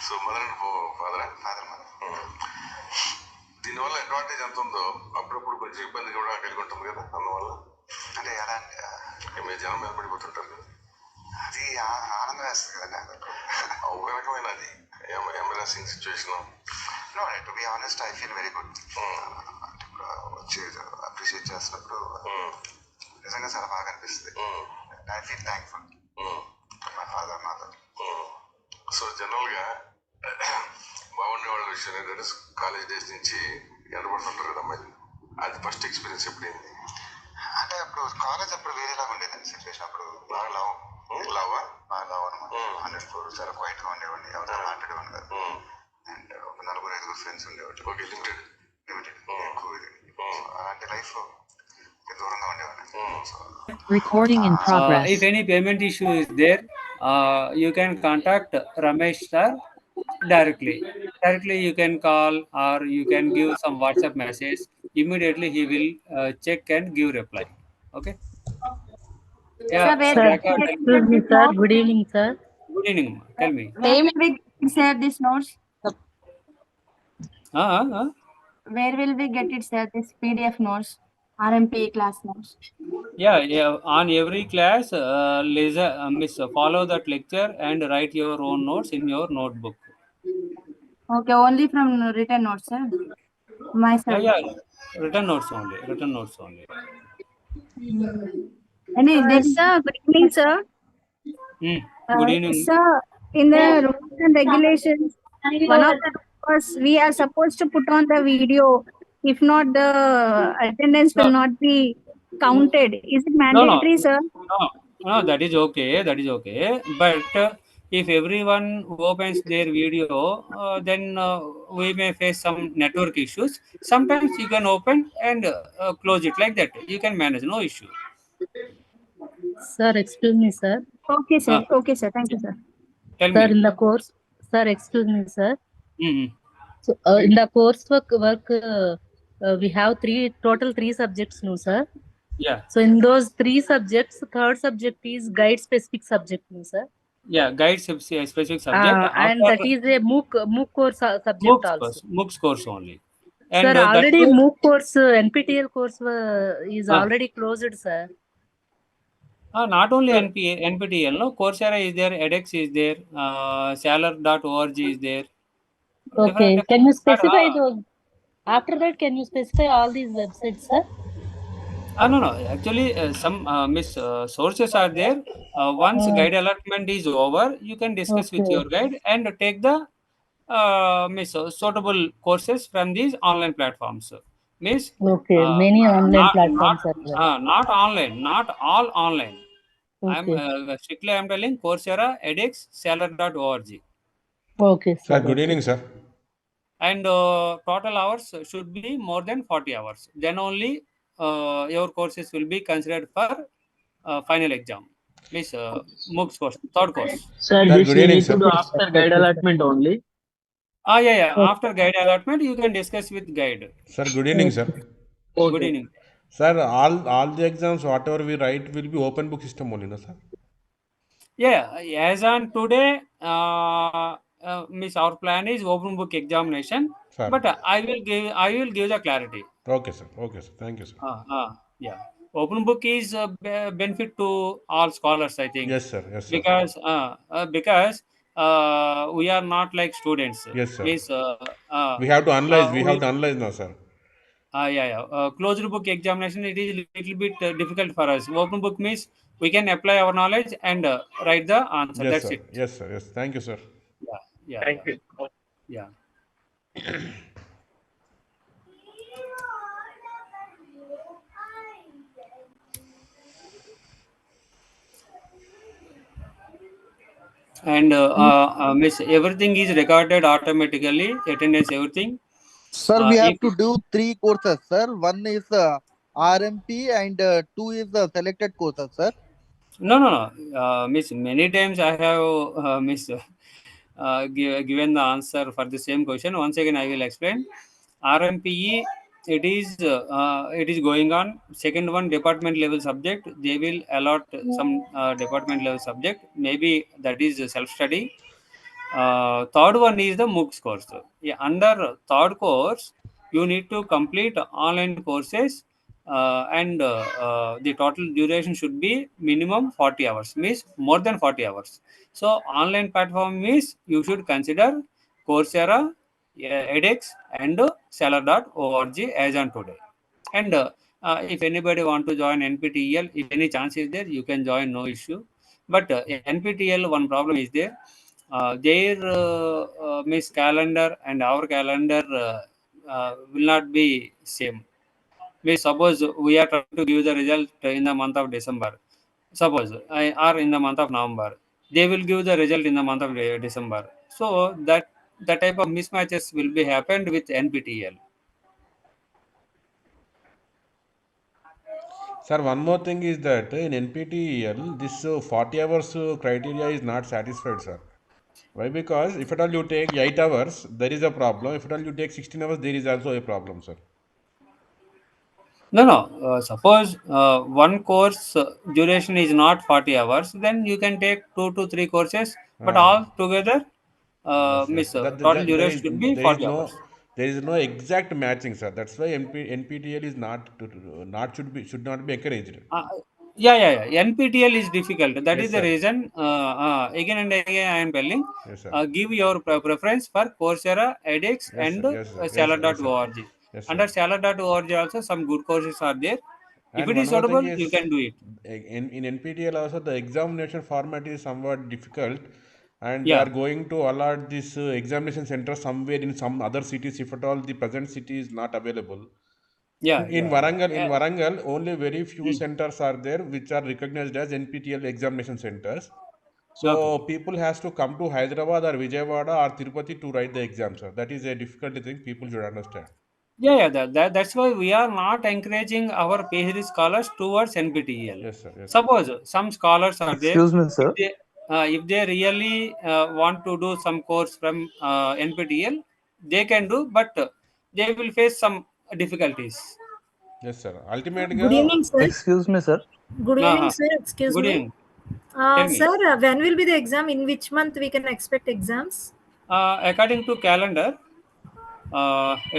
So mother and father దీనివల్ల advantage ఎంత ఉందో అప్పుడప్పుడు కొంచెం ఇబ్బంది కూడా కలిగి ఉంటుంది కదా. అందువల్ల అంటే ఎలా మీ జనం మీద పడిపోతుంటారు కదా, అది ఆనందం వేస్తుంది కదండి. ఒక రకమైన అది embarrassing situation. No, to be honest I feel very good. వచ్చి అప్రిషియేట్ చేసినప్పుడు నిజంగా చాలా బాగా అనిపిస్తుంది. I feel thankful my father mother. So జనరల్గా బాగుండే వాళ్ళ విషయం ఏంటంటే కాలేజ్ డేస్ నుంచి ఎండబడుతుంటారు కదా అమ్మాయిలు. అది ఫస్ట్ ఎక్స్పీరియన్స్ ఎప్పుడైంది అంటే అప్పుడు కాలేజ్ అప్పుడు వేరేలాగా ఉండేదండి సిచ్యువేషన్. అప్పుడు బాగా లావా అనమాట. 100 ఫ్లోర్ చాలా క్వైట్గా ఉండేవాడిని, ఎవరితో మాట్లాడేవాడిని కాదు. అండ్ ఒక 4-5 ఫ్రెండ్స్ ఉండేవాడు. ఓకే, లిమిటెడ్ ఎక్కువ ఇది. అలాంటి లైఫ్ దూరంగా ఉండేవాడిని. Recording in progress. If any payment issue is there, you can contact Ramesh sir directly. You can call or you can give some WhatsApp message. Immediately he will check and give reply. Okay. Yeah, Sir, excuse me, sir. Good evening, sir. Good evening. Tell me. Where will we share these notes? Where will we get it, sir? This PDF notes, RMP class notes. Yeah. On every class, follow that lecture and write your own notes in your notebook. Okay, only from written notes, sir. My sir. Yeah, written notes only. Any Sir, good evening, sir. Good evening. Sir, in the rules and regulations, one of the rules we are supposed to put on the video. If not, the attendance will not be counted. Is it mandatory, sir? No, that is okay. But if everyone opens their video, then we may face some network issues. Sometimes you can open and close it like that. You can manage, no issue. Sir, excuse me, sir. Okay, sir. Okay, sir. Thank you, sir. Tell Sir, me. in the course, sir, excuse me, sir. So, in the coursework, we have total three subjects, no, sir? Yeah. So, in those 3 subjects, third subject is guide specific subject, no, sir? Yeah, guide specific subject. And that is a MOOC course subject also. MOOCs course only. And sir, already MOOC course, NPTEL course is already closed, sir. Not only NPTEL, no, Coursera is there, edX is there, Salar.org is there. Okay, can you specify those? After that, can you specify all these websites, sir? No. Actually, some sources are there. Once guide allotment is over, you can discuss with your guide and take the suitable courses from these online platforms. Okay, many online platforms are there. Not online, not all online. Okay. I'm telling Coursera, edX, Salar.org. Okay, sir. Good evening, sir. And total hours should be more than 40 hours. Then only your courses will be considered for final exam. MOOCs course, third course. Sir, this good evening, sir. After guide allotment only. Yeah. After guide allotment, you can discuss with guide. Sir, good evening, sir. Okay. Good evening. Sir, all the exams, whatever we write, will be open book system only, no, sir? Yeah, as on today, our plan is open book examination. Sir. But I will give the clarity. Okay, sir. Thank you, sir. Yeah. Open book is a benefit to all scholars, I think. Yes, sir. Because we are not like students. Yes, sir. We have to analyze now, sir. Closed book examination, it is a little bit difficult for us. Open book means we can apply our knowledge and write the answer. Yes, that's sir. it. Yes, sir. Yes. Thank you, sir. Yeah. Thank you. Yeah. And everything is recorded automatically, attendance, everything. Sir, we have to do 3 courses, sir. One is RMP and 2 is the selected courses, sir. No. Many times I have given the answer for the same question. Once again, I will explain. RMPE it is going on. Second one, department level subject, they will allot some department level subject, maybe that is self study. Third one is the MOOCs course. Yeah, under third course you need to complete online courses, and the total duration should be minimum 40 hours, means more than 40 hours. So online platform means you should consider Coursera, edX, and Seller.org as on today. And if anybody want to join NPTEL, if any chance is there, you can join, no issue. But NPTEL, one problem is there. Their miss calendar and our calendar will not be same. We suppose we are trying to give the result in the month of December. Suppose or in the month of November, they will give the result in the month of December. So that type of mismatches will be happened with NPTEL. Sir, one more thing is that in NPTEL, this 40 hours criteria is not satisfied, sir. Why? Because if at all you take 8 hours, there is a problem. If at all you take 16 hours, there is also a problem, sir. No, no. Suppose one course duration is not 40 hours, then you can take 2 to 3 courses, but Ah, all together, yes, miss yes. total duration should be 40 hours. There is no exact matching, sir. That's why NPTEL is not should not be encouraged. Uh, yeah. NPTEL is difficult. That Yes, is the sir. reason. Again and again, I am telling. Yes, sir. Give your preference for Coursera, edX, Yes, and sir. Yes, sir. Yes, sir. Seller.org. Yes, sir. Under Seller.org also some good courses are there. If And it one is more thing suitable, you is, can do it. in NPTEL also the examination format is somewhat difficult, and they Yeah. are going to allot this examination center somewhere in some other cities if at all the present city is not available. Yeah, In yeah, yeah. Warangal, only very few Hmm. centers are there which are recognized as NPTEL examination centers. Okay. So people has to come to Hyderabad or Vijayawada or Tirupati to write the exam, sir. That is a difficult thing people should understand. Yeah. That's why we are not encouraging our PhD scholars towards NPTEL. Yes, sir. Yes, sir. Suppose some scholars are there. Excuse me, sir. If they really want to do some course from NPTEL, they can do, but they will face some difficulties. Yes, sir. Good Ultimately, evening, sir. Excuse me, sir. Good evening, Uh-huh. sir. Excuse Good me. evening. Tell me. Sir, when will be the exam? In which month we can expect exams? According to calendar,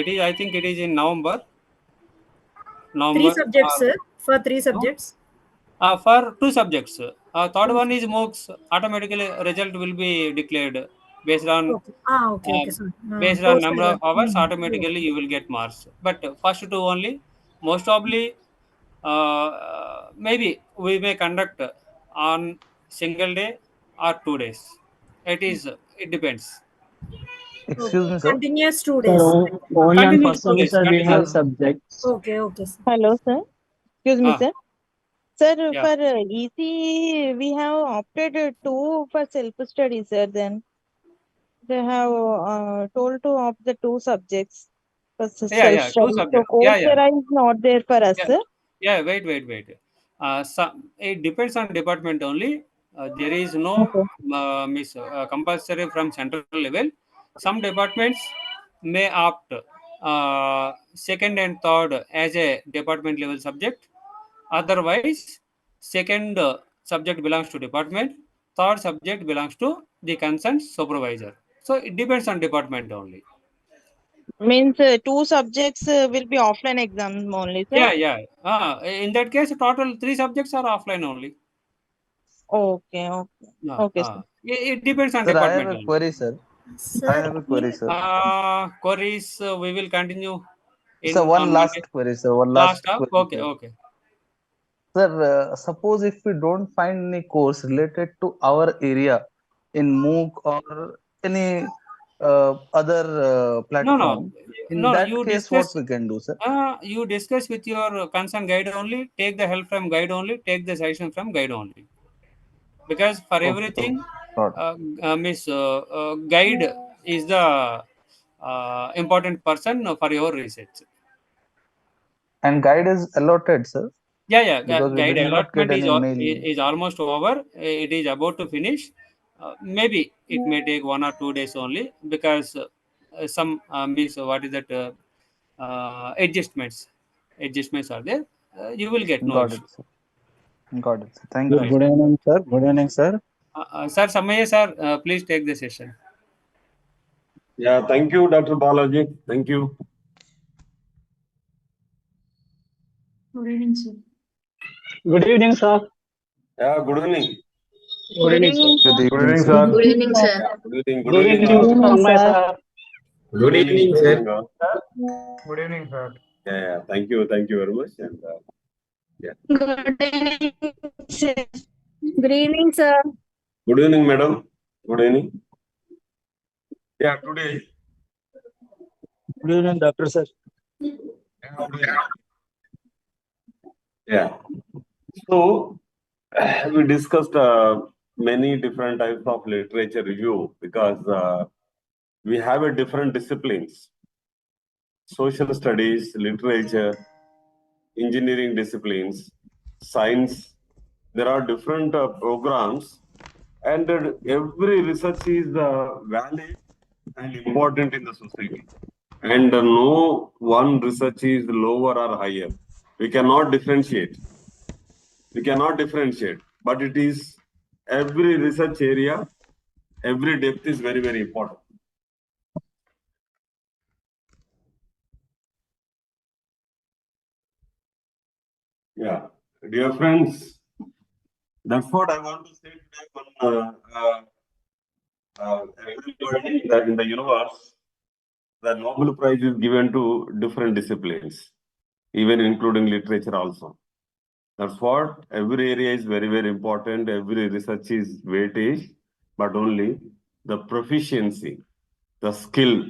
it is. I think it is in November. Three November. subjects, sir. For three No? subjects. For 2 subjects. Third Two. one is MOOCs. Automatically, result will be declared based on Okay. Okay, um, sir. based on Course number level. of hours. Yes. Automatically, you will get marks. But first two only. Most probably, maybe we may conduct on single day or 2 days. It depends. Excuse Okay. me, sir. Continuous 2 days. So only on Continuous first two days. semester we have Continuous. Sir, subjects. Okay, sir. Hello, sir. Excuse me, Ah, sir. Sir, yeah. for EC, we have opted two for self-study, sir. Then they have told to opt the two subjects for Yeah. Two self-study. So subjects. Yeah. Coursera is not there for us, Yeah. sir. Yeah. Wait. It depends on department only. There is no Okay. compulsory from central level. Some departments may opt second and third as a department level subject. Otherwise, second subject belongs to department. Third subject belongs to the concerned supervisor. So it depends on department only. Means two subjects will be offline exam only, sir. Yeah. In that case, total 3 subjects are offline only. Okay. Okay, sir. It depends on sir, I have department a only. query, sir. I Sir, have a query, sir. Queries we will continue So in one on Monday. last query, sir. One last Last half. query, Okay. sir. Okay. Sir, suppose if we don't find any course related to our area in MOOC or any other No. platform, in that You case, what discuss. we can do, sir? You discuss with your concerned guide only. Take the help from guide only. Take the suggestion from guide only. Because for Okay. everything, Got it. guide is the important person for your research. And guide is allotted, sir, because we Guide did not get allotment any mail. is almost over. It is about to finish. Maybe it may take 1 or 2 days only because some means what is that adjustments are there. You will get no Got issue. it, sir. Got it, sir. Thank Good you. evening, sir. Good evening, sir. Sir Samaya sir, please take the session. Yeah, thank you, Dr. Balaji. Thank you. Good evening, sir. Good evening, sir. Yeah, good evening. Good evening, sir. Good Good evening, evening, sir. sir. Good evening, sir. Yeah, good evening. Good evening, Samay, sir. Good evening, sir. Good evening, sir. Yeah, thank you very much. And Good evening, sir. Good evening, sir. good evening, madam. Good evening. Yeah, today. Good evening, Doctor, sir. Yeah. So we discussed many different types of literature review because we have a different disciplines: social studies, literature, engineering disciplines, science. There are different programs, and every research is valid and important in the society. And no one research is lower or higher. We cannot differentiate. But it is every research area, every depth is very, very important. Yeah, dear friends, that's what I want to say today. Everybody in the universe, the Nobel Prize is given to different disciplines, even including literature also. That's what every area is very, very important. Every research is weightage, but only the proficiency, the skill,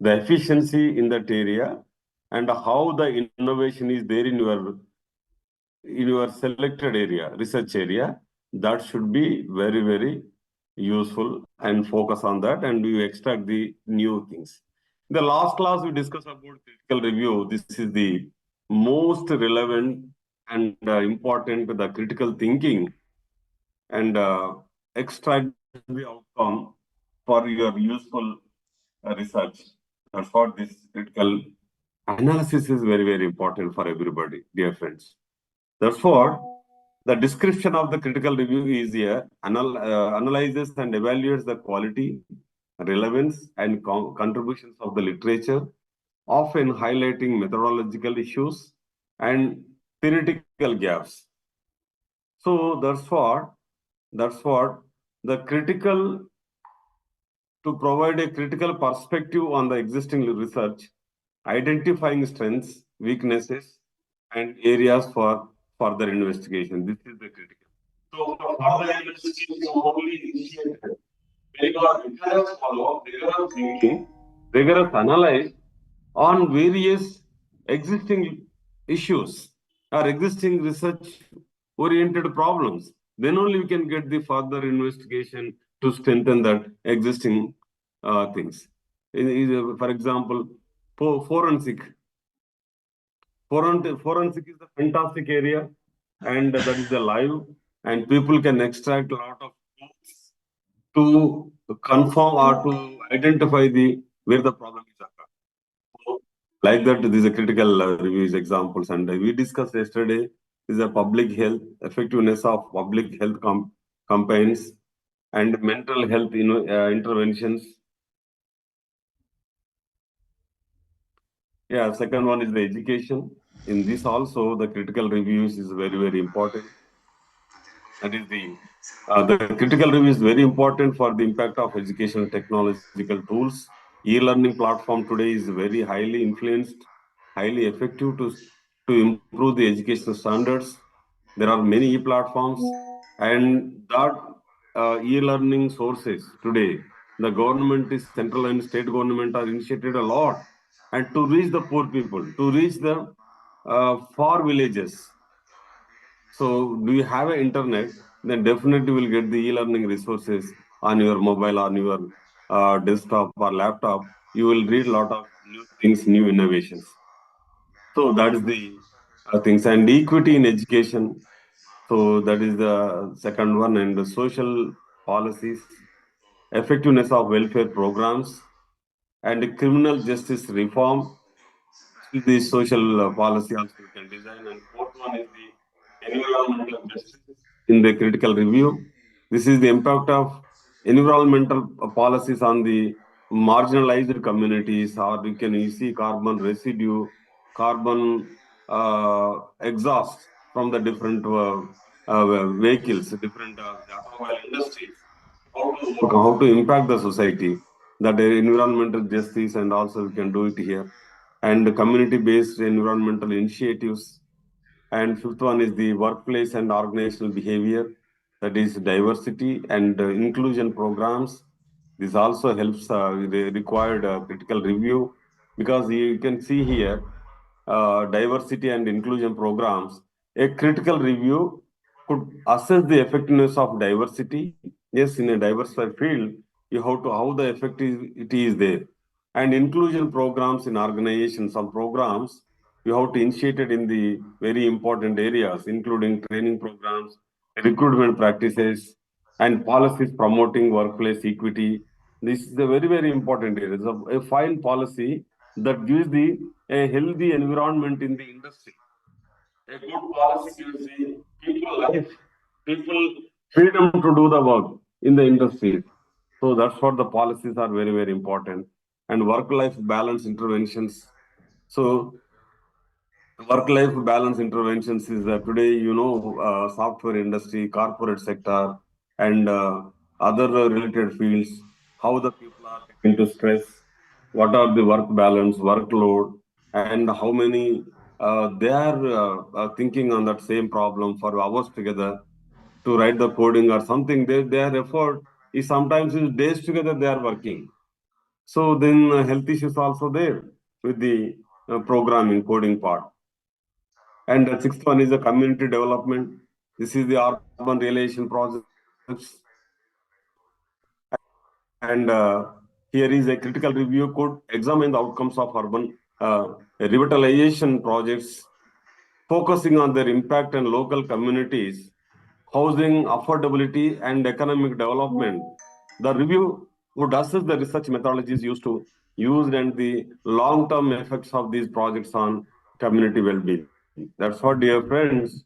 the efficiency in that area, and how the innovation is there in your selected area, research area, that should be very, very useful, and focus on that, and you extract the new things. In the last class, we discussed about critical review. This is the most relevant and important, the critical thinking, and extract the outcome for your useful research. That's what this critical analysis is very, very important for everybody, dear friends. Therefore, the description of the critical review is here, analyzes and evaluates the quality, relevance, and contributions of the literature, often highlighting methodological issues and theoretical gaps. So that's what the critical, to provide a critical perspective on the existing research, identifying strengths, weaknesses, and areas for further investigation. This is the critical. So further investigation is only initiated when you are rigorous follow-up, rigorous thinking, rigorous analysis on various existing issues or existing research-oriented problems. Then only we can get the further investigation to strengthen that existing things. For example, forensic. Forensic is a fantastic area, and that is the live, and people can extract a lot of clues to confirm or to identify where the problem is occurring. So, like that, these are critical reviews examples, and we discussed yesterday is a public health, effectiveness of public health campaigns, and mental health interventions. Yeah, second one is the education. In this also, the critical reviews is very, very important. That is the critical review is very important for the impact of educational technological tools. E-learning platform today is very highly influenced, highly effective to improve the educational standards. There are many e-platforms, and that e-learning sources today, the government is central and state government are initiated a lot, and to reach the poor people, to reach the far villages. So, do you have an internet? Then definitely will get the e-learning resources on your mobile, on your desktop or laptop. You will read a lot of new things, new innovations. So that is the things, and equity in education. So that is the second one, and the social policies, effectiveness of welfare programs, and criminal justice reform, The social policy also you can design. And fourth one is the environmental justice in the critical review. This is the impact of environmental policies on the marginalized communities, or you can see carbon residue, carbon exhaust from the different vehicles, different the automobile industries, how to impact the society, that environmental justice, and also we can do it here, and community-based environmental initiatives. And fifth one is the workplace and organizational behavior, that is diversity and inclusion programs. This also helps the required critical review, because you can see here diversity and inclusion programs. A critical review could assess the effectiveness of diversity. Yes, in a diversified field, you have to how the effectivity is there. And inclusion programs in organizations, some programs you have to initiate it in the very important areas, including training programs, recruitment practices, and policies promoting workplace equity. This is a very, very important area. It's a fine policy that gives a healthy environment in the industry. A good policy gives the people life, people freedom to do the work in the industry. So that's what the policies are very, very important. And work-life balance interventions. So work-life balance interventions is today, software industry, corporate sector, and other related fields, how the people are into stress, what are the work balance, workload, and how many they are thinking on that same problem for hours together to write the coding or something. Their effort is sometimes is days together they are working. So then health issues also there with the programming coding part. And the sixth one is the community development. This is the urban relation projects. And here is a critical review could examine the outcomes of urban revitalization projects, focusing on their impact on local communities, housing affordability, and economic development. The review would assess the research methodologies used and the long-term effects of these projects on community well-being. That's what, dear friends,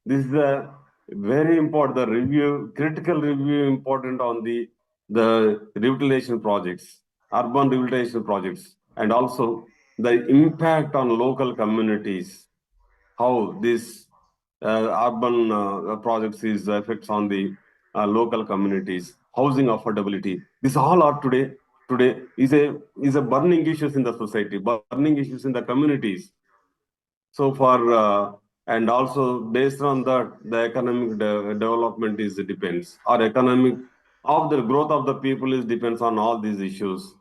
this is a very important, the review, critical review important on the revitalization projects, urban revitalization projects, and also the impact on local communities, how this urban projects is effects on the local communities, housing affordability. These all are today is a burning issues in the society, burning issues in the communities. So for and also based on that, the economic development is depends, or economic of the growth of the people is depends on all these issues.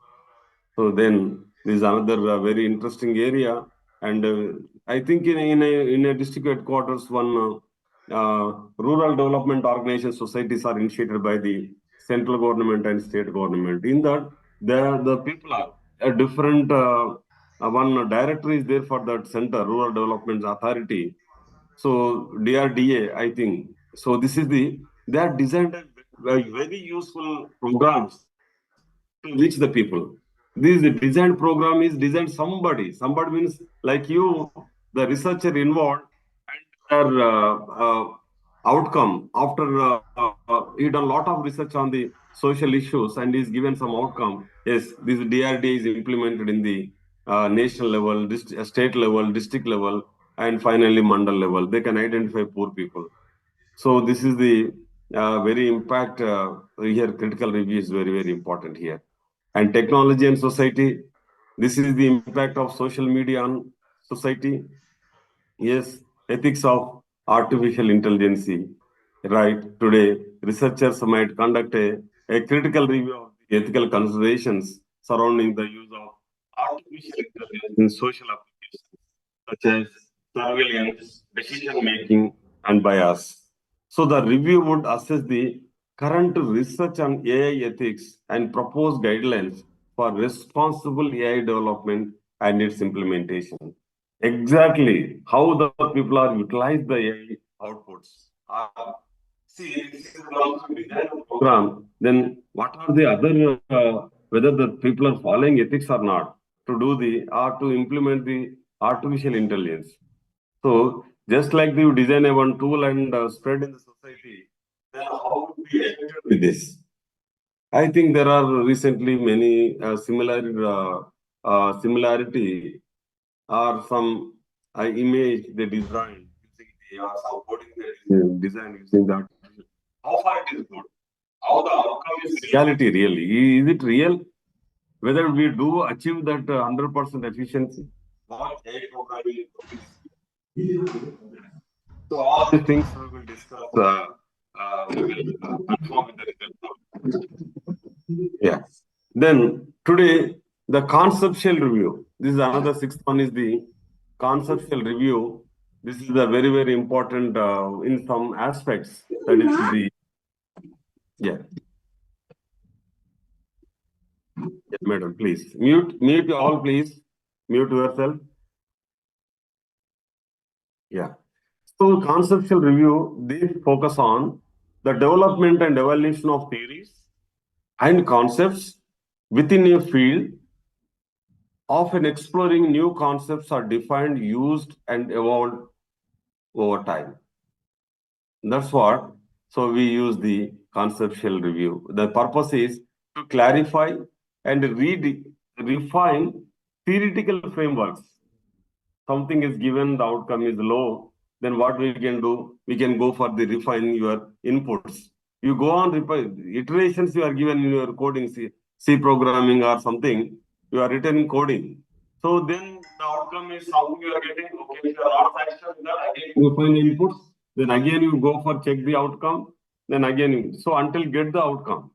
So then this is another very interesting area. And I think in a district headquarters, one rural development organization societies are initiated by the central government and state government. In that, the people are a different one director is there for that center, Rural Development Authority. So DRDA, I think. So this is they are designed very useful programs to reach the people. This design program is designed somebody means like you, the researcher involved, and their outcome after he done a lot of research on the social issues and is given some outcome. Yes, this DRDA is implemented in the national level, state level, district level, and finally mandal level. They can identify poor people. So this is the very impact here. Critical review is very, very important here. And technology and society, this is the impact of social media on society. Yes, ethics of artificial intelligence. Right, today researchers might conduct a critical review of the ethical considerations surrounding the use of artificial intelligence in social applications such as surveillance, decision making, and bias. So the review would assess the current research on AI ethics and propose guidelines for responsible AI development and its implementation. Exactly how the people are utilize the AI outputs. See, this is also design program. Then what are the other whether the people are following ethics or not to do or to implement the artificial intelligence. So just like you design a one tool and spread in the society, then how would we enter with this? I think there are recently many similarity or some image they designed using the or some coding they design using that. How far it is good? How the outcome is reality really? Is it real? Whether we do achieve that 100% efficiency? What AI programming is. So all these things we will discuss. We will confirm with the result. Yeah. Then today the conceptual review. This is another sixth one is the conceptual review. This is a very, very important in some aspects. That is the madam, please mute all, please mute yourself. Yeah. So conceptual review, they focus on the development and evaluation of theories and concepts within a field, often exploring new concepts are defined, used, and evolved over time. That's what, so we use the conceptual review. The purpose is to clarify and refine theoretical frameworks. Something is given, the outcome is low, then what we can do? We can go for the refine your inputs. You go on iterations you are given in your coding, C programming or something, you are written coding. So then the outcome is something you are getting, okay, if you are not satisfied with that, again you find inputs, then again you go for check the outcome, then again, so until get the outcome.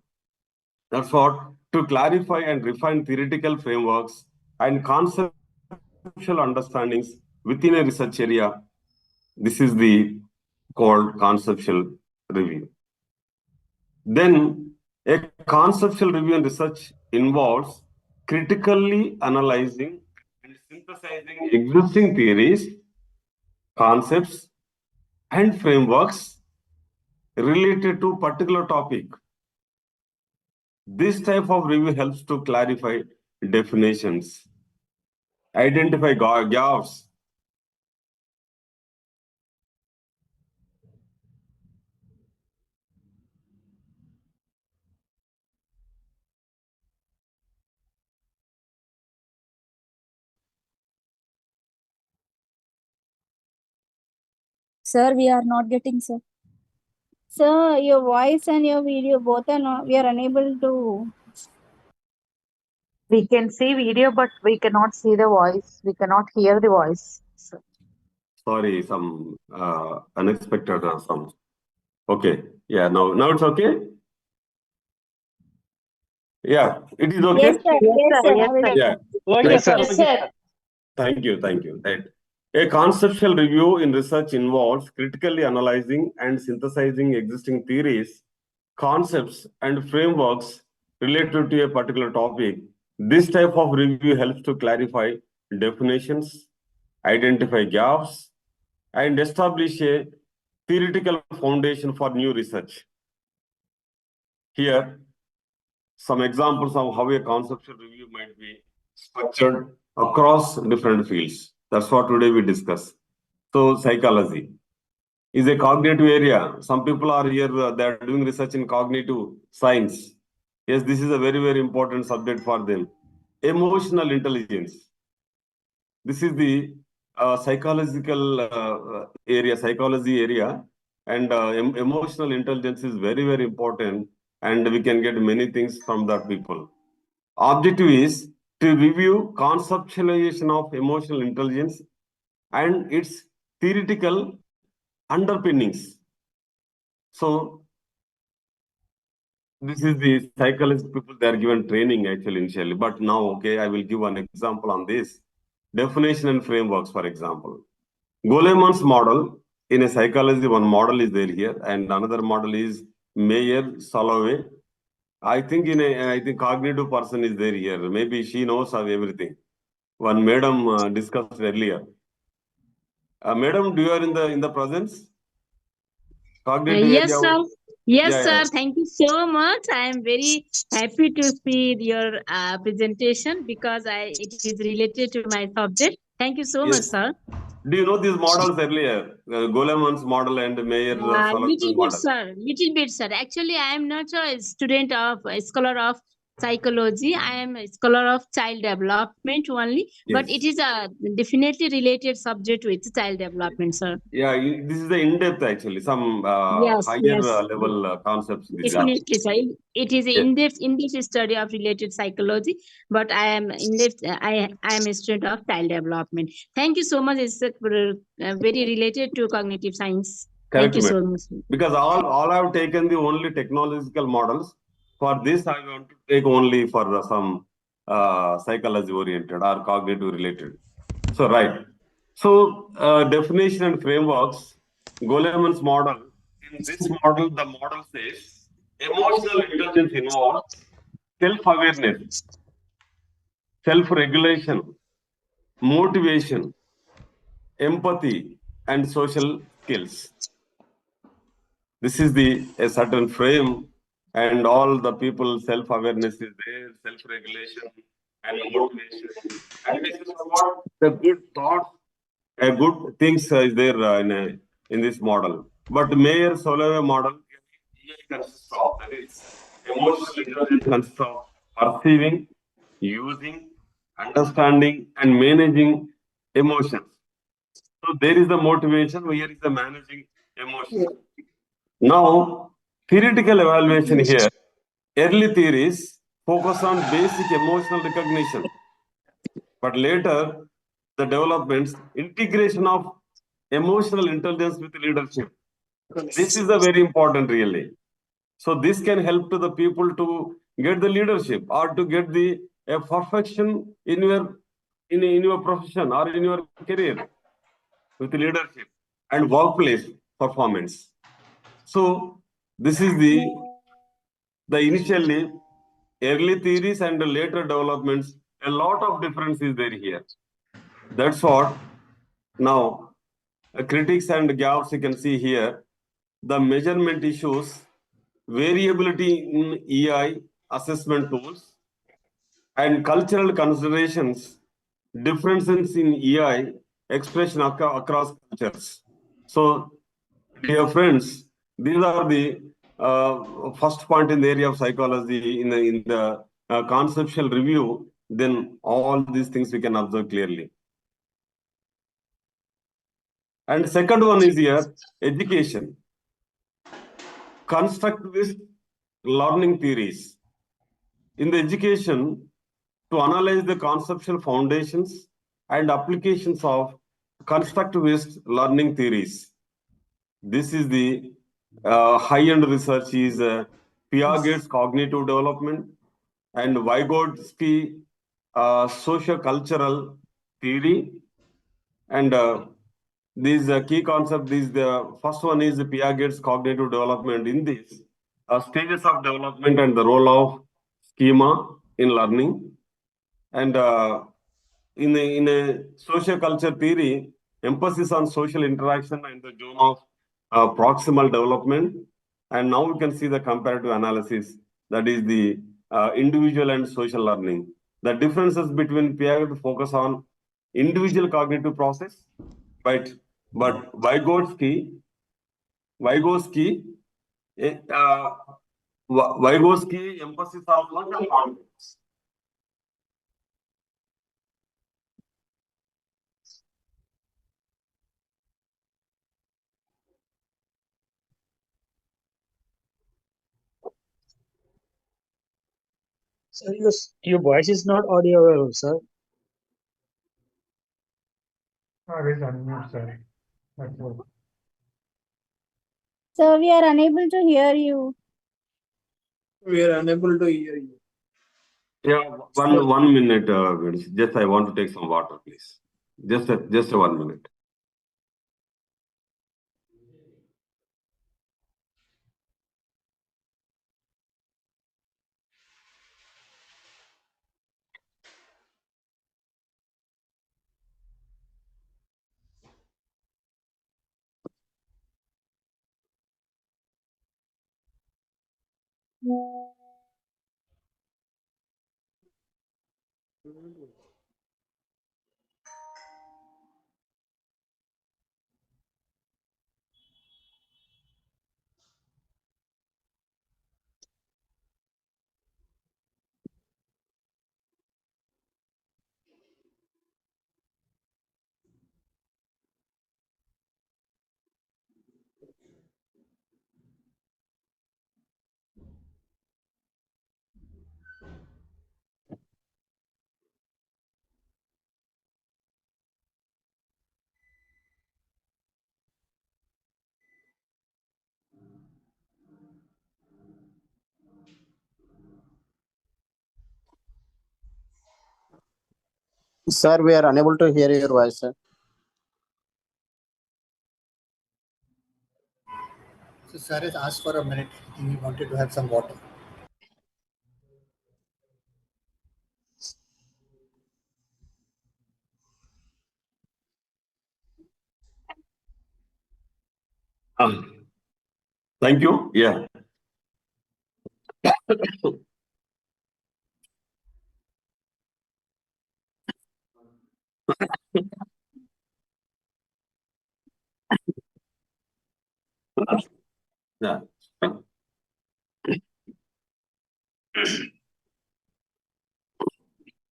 That's what, to clarify and refine theoretical frameworks and conceptual understandings within a research area. This is the called conceptual review. Then a conceptual review and research involves critically analyzing and synthesizing existing theories, concepts, and frameworks related to particular topic. This type of review helps to clarify definitions, identify gaps, Sir, we are not getting, sir. Sir, your voice and your video both are not, we are unable to. We can see video, but we cannot see the voice. We cannot hear the voice. Sorry, some unexpected or some. Okay, yeah, now it's okay. Yeah, it is okay. Yes, sir. Yes, sir. Yeah. Yes, sir. Yes, sir. Thank you. Right. A conceptual review in research involves critically analyzing and synthesizing existing theories, concepts, and frameworks related to a particular topic. This type of review helps to clarify definitions, identify gaps, and establish a theoretical foundation for new research. Here, some examples of how a conceptual review might be structured across different fields. That's what today we discuss. So psychology is a cognitive area. Some people are here, they are doing research in cognitive science. Yes, this is a very, very important subject for them. Emotional intelligence. This is the psychological psychology area, and emotional intelligence is very, very important, and we can get many things from that people. Objective is to review conceptualization of emotional intelligence and its theoretical underpinnings. So this is the psychology people, they are given training actually initially, but now, okay, I will give an example on this. Definition and frameworks, for example. Goleman's model in a psychology, one model is there here, and another model is Mayer-Salovey. I think cognitive person is there here. Maybe she knows of everything. One madam discussed earlier. Madam, do you are in the presence? Cognitive yes, area. sir. Yes, Yeah, sir. yeah. Thank you so much. I am very happy to see your presentation because it is related to my subject. Thank you so Yes. much, sir. Do you know these models earlier? Goleman's model and Mayer Little bit, model. sir. Little bit, sir. Actually, I am not a student of a scholar of psychology. I am a scholar of child development only. But it Yes. is a definitely related subject with child development, sir. Yeah, this is the in-depth actually. Some Yes, higher yes. level concepts. These are. Definitely, sir. It is Yes. in-depth study of related psychology. But I am in-depth. I am a student of child development. Thank you so much. It's very related to cognitive science. Thank Correct, you so madam. much. Because all I have taken the only technological models. For this, I want to take only for some psychology oriented or cognitive related. So right. So definition and frameworks. Goleman's model. In this model, the model says emotional intelligence involves self-awareness, self-regulation, motivation, empathy, and social skills. This is a certain frame, and all the people self-awareness is there, self-regulation and motivation, and this is what the good thoughts, good things is there in this model. But Mayer Solovay model consists of, that is, emotional intelligence consists of perceiving, using, understanding, and managing emotions. So there is the motivation, here is the managing emotions. Now, theoretical evaluation here, early theories focus on basic emotional recognition, but later the developments, integration of emotional intelligence with leadership. This is a very important really. So this can help to the people to get the leadership or to get the perfection in your profession or in your career with leadership and workplace performance. So this is the initially early theories and the later developments. A lot of difference is there here. That's what now critics and gaps you can see here. The measurement issues, variability in EI assessment tools, and cultural considerations, differences in EI expression across cultures. So, dear friends, these are the first point in the area of psychology in the conceptual review. Then all these things we can observe clearly. And second one is here education, constructivist learning theories. In the education, to analyze the conceptual foundations and applications of constructivist learning theories. This is the high-end research is Piaget's cognitive development and Vygotsky socio-cultural theory. And these key concept is the first one is Piaget's cognitive development. In this stages of development and the role of schema in learning. And in a social culture theory, emphasis on social interaction and the zone of proximal development. And now we can see the comparative analysis, that is the individual and social learning. The differences between Piaget focus on individual cognitive process, but Vygotsky emphasis on social context. Sir, your voice is not audible, sir. So we are unable to hear you. We are unable to hear you. Yeah, one minute, Vince. Just I want to take some water, please. Just a 1 minute. Sir, we are unable to hear your voice, sir. So sir has asked for a minute. He wanted to have some water. Thank you. Yeah. Yeah.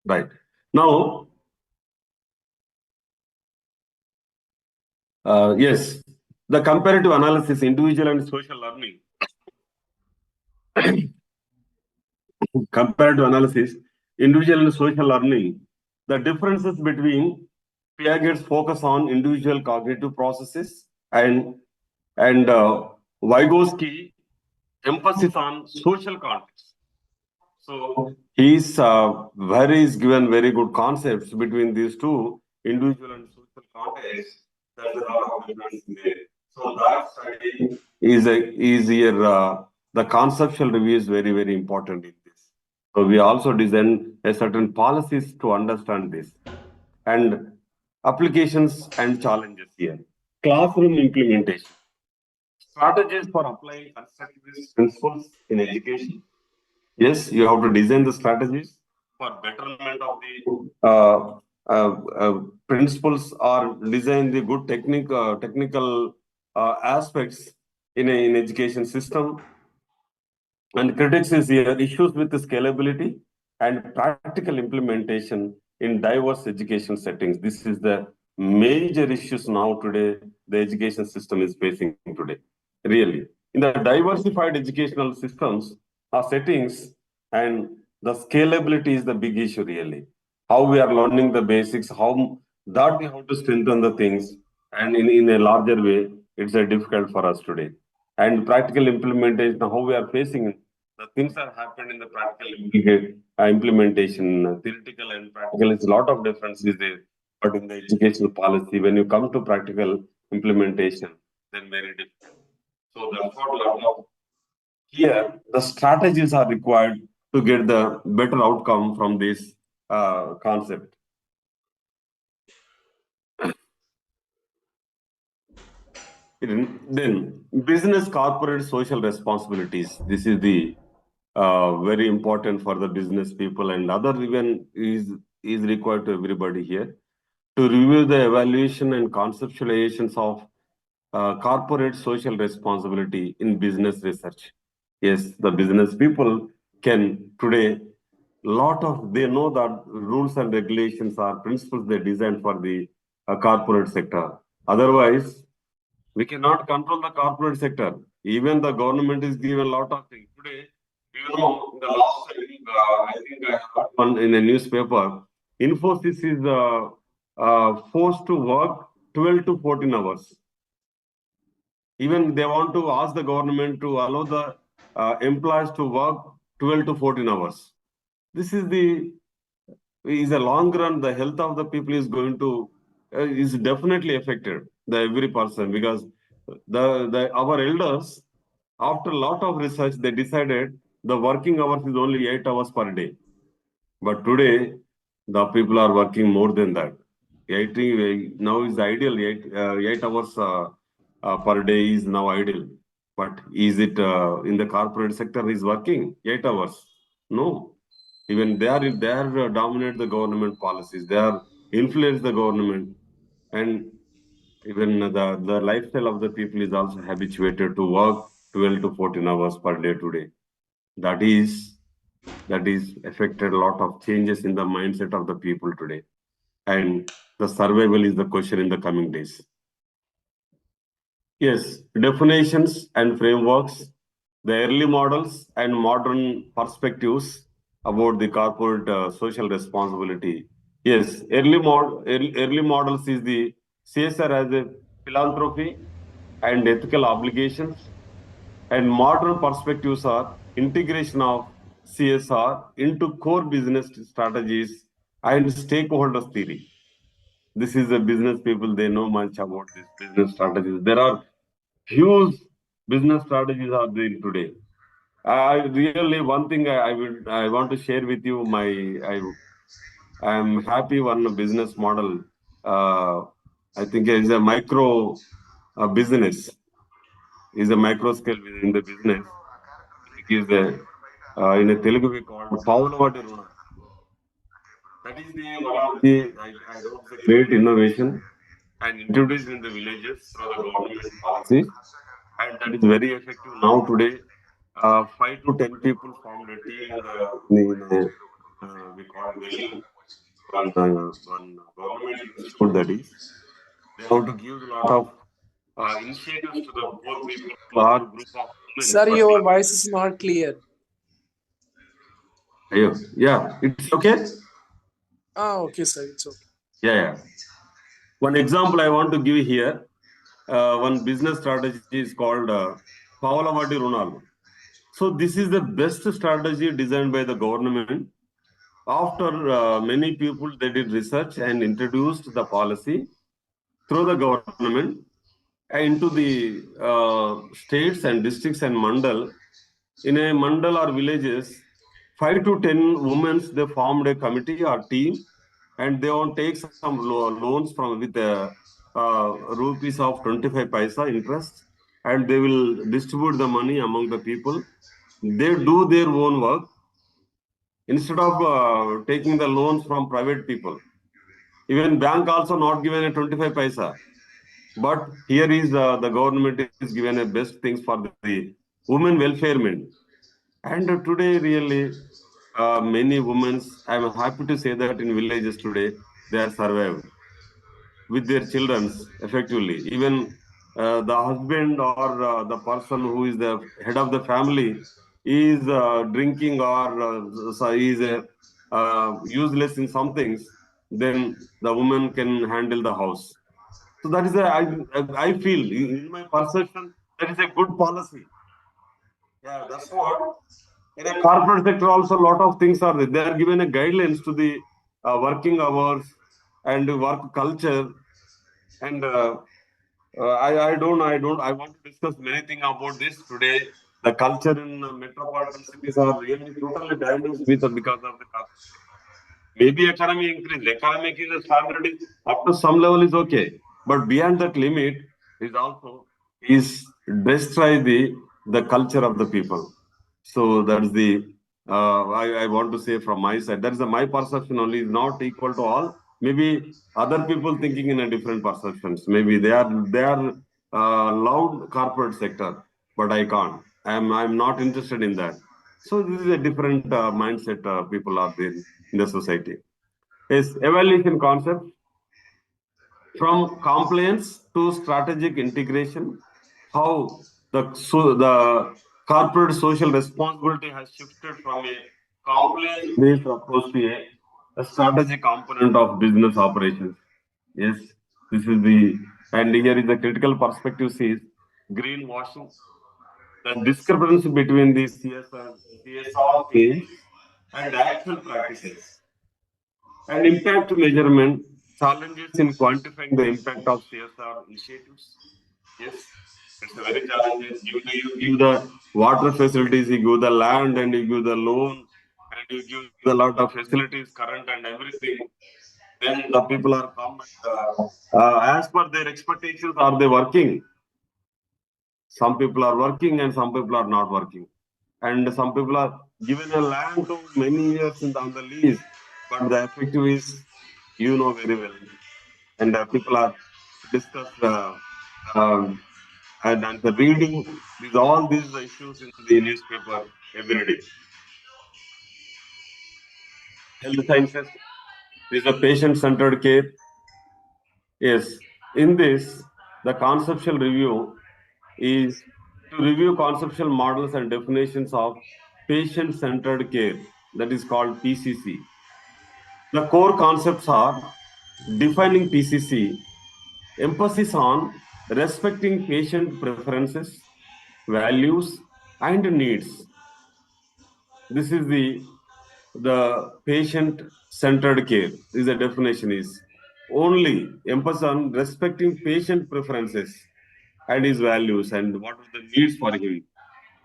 Right. Now, yes, the comparative analysis, individual and social learning. Comparative analysis, individual and social learning. The differences between Piaget's focus on individual cognitive processes and Vygotsky emphasis on social context. So he's given very good concepts between these two, individual and social context. There's a lot of difference there. So that study is here. The conceptual review is very, very important in this. So we also design a certain policies to understand this and applications and challenges here. Classroom implementation. Strategies for applying constructivist principles in education. Yes, you have to design the strategies for betterment of the principles or design the good technical aspects in an education system. And critics is here issues with the scalability and practical implementation in diverse education settings. This is the major issues now today the education system is facing today. Really, in the diversified educational systems or settings, and the scalability is the big issue really. How we are learning the basics, how that we have to strengthen the things, and in a larger way, it's difficult for us today. And practical implementation, how we are facing the things that happen in the practical implementation, theoretical and practical is a lot of differences there. But in the educational policy, when you come to practical implementation, then very different. So that's what here the strategies are required to get the better outcome from this concept. Then business corporate social responsibilities. This is the very important for the business people and other even is required to everybody here to review the evaluation and conceptualizations of corporate social responsibility in business research. Yes, the business people can today they know that rules and regulations are principles they designed for the corporate sector. Otherwise, we cannot control the corporate sector. Even the government is given a lot of things. Today, you know, the last time, I think I heard one in a newspaper, Infosys is forced to work 12 to 14 hours. Even they want to ask the government to allow the employees to work 12 to 14 hours. This is a long run, the health of the people is going to, is definitely affected, every person, because our elders, after a lot of research, they decided the working hours is only 8 hours per day. But today, the people are working more than that. Now is ideal, 8 hours per day is now ideal. But is it in the corporate sector is working 8 hours? No. Even they are dominate the government policies. They are influence the government, and even the lifestyle of the people is also habituated to work 12 to 14 hours per day today. That is affected a lot of changes in the mindset of the people today. And the survival is the question in the coming days. Yes, definitions and frameworks, the early models and modern perspectives about the corporate social responsibility. Yes, early models is the CSR as a philanthropy and ethical obligations, and modern perspectives are integration of CSR into core business strategies and stakeholders theory. This is the business people, they know much about this business strategies. There are huge business strategies are there today. I really, one thing I want to share with you, I am happy one business model. I think is a micro business, is a micro scale within the business. It is in a Telugu we called Pavalavati Runa. That is the one of the I hope the great innovation and introduced in the villages through the government policies, and that is very effective now today. 5 to 10 people formed a team we call one government institute, that is. They have to give a lot of initiatives to the poor people or group of women. Sir, your voice is not clear. Yeah, it's okay? Okay, sir, it's okay. Yeah. One example I want to give here, one business strategy is called Pavalavati Runalu. So this is the best strategy designed by the government. After many people, they did research and introduced the policy through the government into the states and districts and mandal. In a mandal or villages, 5 to 10 women, they formed a committee or team, and they want to take some loans from with rupees of 25 paisa interest, and they will distribute the money among the people. They do their own work instead of taking the loans from private people. Even bank also not given a 25 paisa. But here is the government is given a best things for the women welfarement. And today really many women, I am happy to say that in villages today, they are survived with their children effectively. Even the husband or the person who is the head of the family is drinking or is useless in some things, then the woman can handle the house. So that is I feel, in my perception, that is a good policy. Yeah, that's what. In a corporate sector also, a lot of things are there. They are given a guidelines to the working hours and work culture. And I want to discuss many things about this today. The culture in metropolitan cities are really totally damaged because of the corporate. Maybe economy increase. Economic is standard is up to some level is okay, but beyond that limit is also destroy the culture of the people. So that's the I want to say from my side. That is my perception only, is not equal to all. Maybe other people thinking in a different perceptions. Maybe they are loud corporate sector, but I can't. I'm not interested in that. So this is a different mindset people are there in the society. Is evaluation concept from compliance to strategic integration, how the corporate social responsibility has shifted from a compliance-based approach to a strategic component of business operations. Yes, this is and here is the critical perspective says greenwashing, the discrepancy between the CSR claims and actual practices, and impact measurement, challenges in quantifying the impact of CSR initiatives. Yes, it's a very challenging. You give the water facilities, you give the land, and you give the loan, and you give a lot of facilities, current and everything. Then the people are come as per their expectations. Are they working? Some people are working, and some people are not working, and some people are given a land to many years on the lease, but the effective is, you know very well, and people are discussed and the reading all these issues in the newspaper every day. Health sciences is a patient-centered care. Yes, in this, the conceptual review is to review conceptual models and definitions of patient-centered care, that is called PCC. The core concepts are defining PCC, emphasis on respecting patient preferences, values, and needs. This is the the patient-centered care is the definition is only emphasis on respecting patient preferences and his values and what are the needs for him.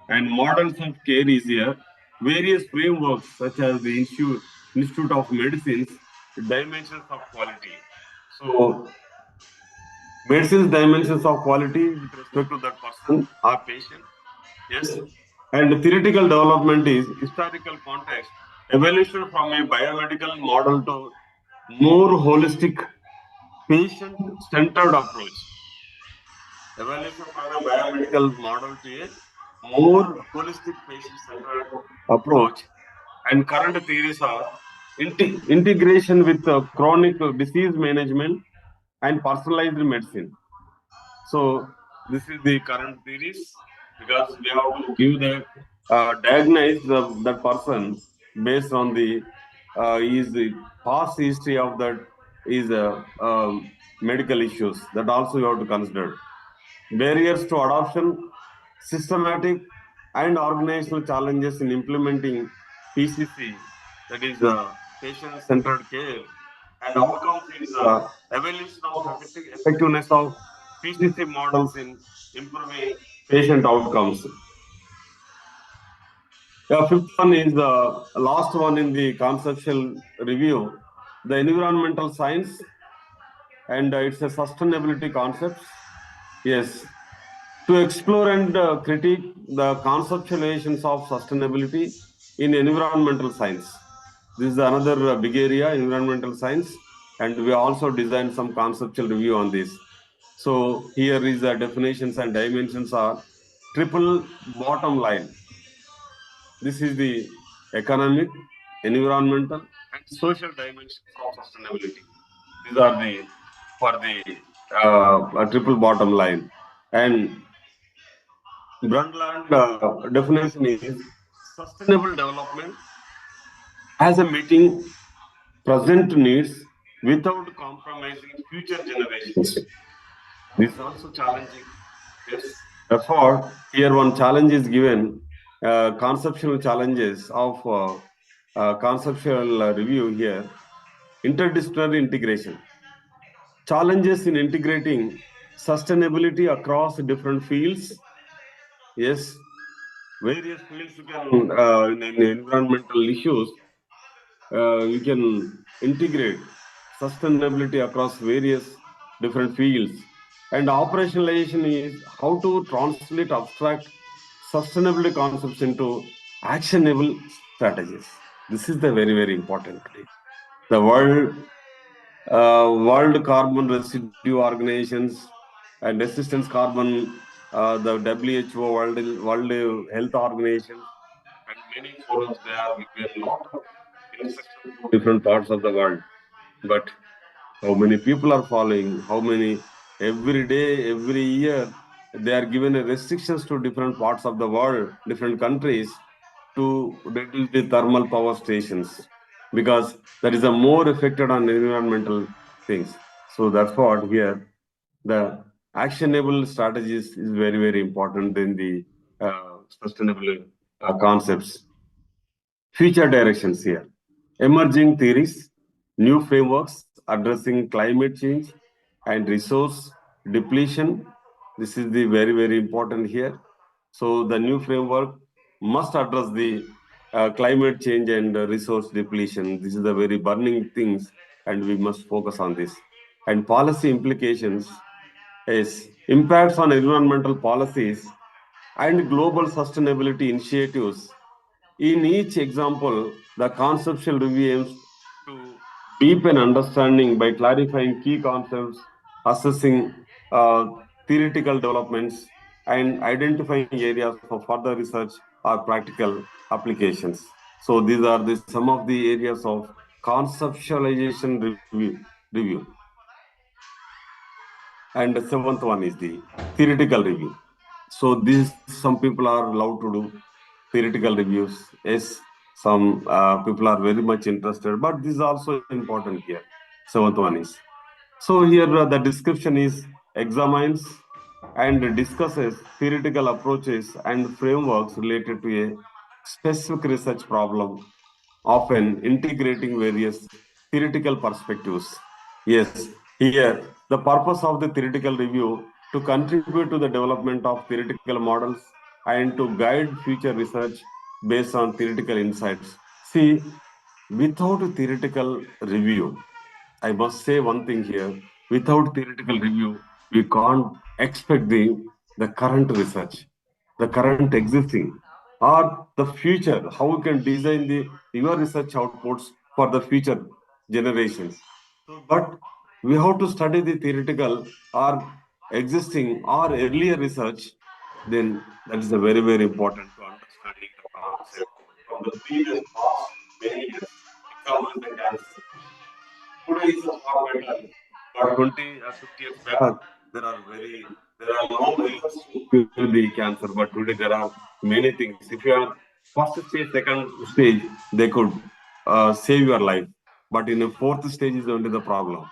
And models of care is here. Various frameworks such as the Institute of Medicine's dimensions of quality. So medicine's dimensions of quality with respect to that person or patient. Yes. And theoretical development is historical context, evolution from a biomedical model to more holistic patient-centered approach. Evolution from a biomedical model to a more holistic patient-centered approach. And current theories are integration with chronic disease management and personalized medicine. So this is the current theories because we have to give the diagnose that person based on the past history of that is medical issues that also you have to consider. Barriers to adoption, systematic and organizational challenges in implementing PCC, that is patient-centered care, and outcomes is evaluation of effectiveness of PCC models in improving patient outcomes. The fifth one is the last one in the conceptual review, the environmental science, and it's a sustainability concept. Yes, to explore and critique the conceptualizations of sustainability in environmental science. This is another big area, environmental science, and we also designed some conceptual review on this. So here is the definitions and dimensions are triple bottom line. This is the economic, environmental, and social dimensions of sustainability. These are the for the triple bottom line. And Brundtland definition is sustainable development as a meeting present needs without compromising future generations. This is also challenging. Yes. Therefore, here one challenge is given, conceptual challenges of conceptual review here, interdisciplinary integration. Challenges in integrating sustainability across different fields. Yes, various fields you can, in environmental issues, you can integrate sustainability across various different fields. And operationalization is how to translate abstract sustainability concepts into actionable strategies. This is the very, very important. The World Carbon Residue Organizations and Resistance Carbon, the WHO, World Health Organization, and many forums, they are given a lot of instructions to different parts of the world. But how many people are following? How many every day, every year, they are given restrictions to different parts of the world, different countries, to reduce the thermal power stations because that is a more affected on environmental things. So that's what here the actionable strategies is very, very important in the sustainable concepts. Future directions here, emerging theories, new frameworks addressing climate change and resource depletion. This is the very, very important here. So the new framework must address the climate change and resource depletion. This is the very burning things, and we must focus on this. And policy implications is impacts on environmental policies and global sustainability initiatives. In each example, the conceptual review aims to deepen understanding by clarifying key concepts, assessing theoretical developments, and identifying areas for further research or practical applications. So these are some of the areas of conceptualization review. And the seventh one is the theoretical review. So some people are allowed to do theoretical reviews. Yes, some people are very much interested, but this is also important here. Seventh one is. So here the description is examines and discusses theoretical approaches and frameworks related to a specific research problem often integrating various theoretical perspectives. Yes, here the purpose of the theoretical review to contribute to the development of theoretical models and to guide future research based on theoretical insights. See, without a theoretical review, I must say one thing here. Without theoretical review, we can't expect the current research, the current existing, or the future, how we can design your research outputs for the future generations. But we have to study the theoretical or existing or earlier research, then that is a very, very important to understanding the concept from the previous past many years. Example, the cancer. Today is a far better, but 20 or 50 years back, there are no methods to cure the cancer, but today there are many things. If you are first stage, second stage, they could save your life, but in a fourth stage is only the problem.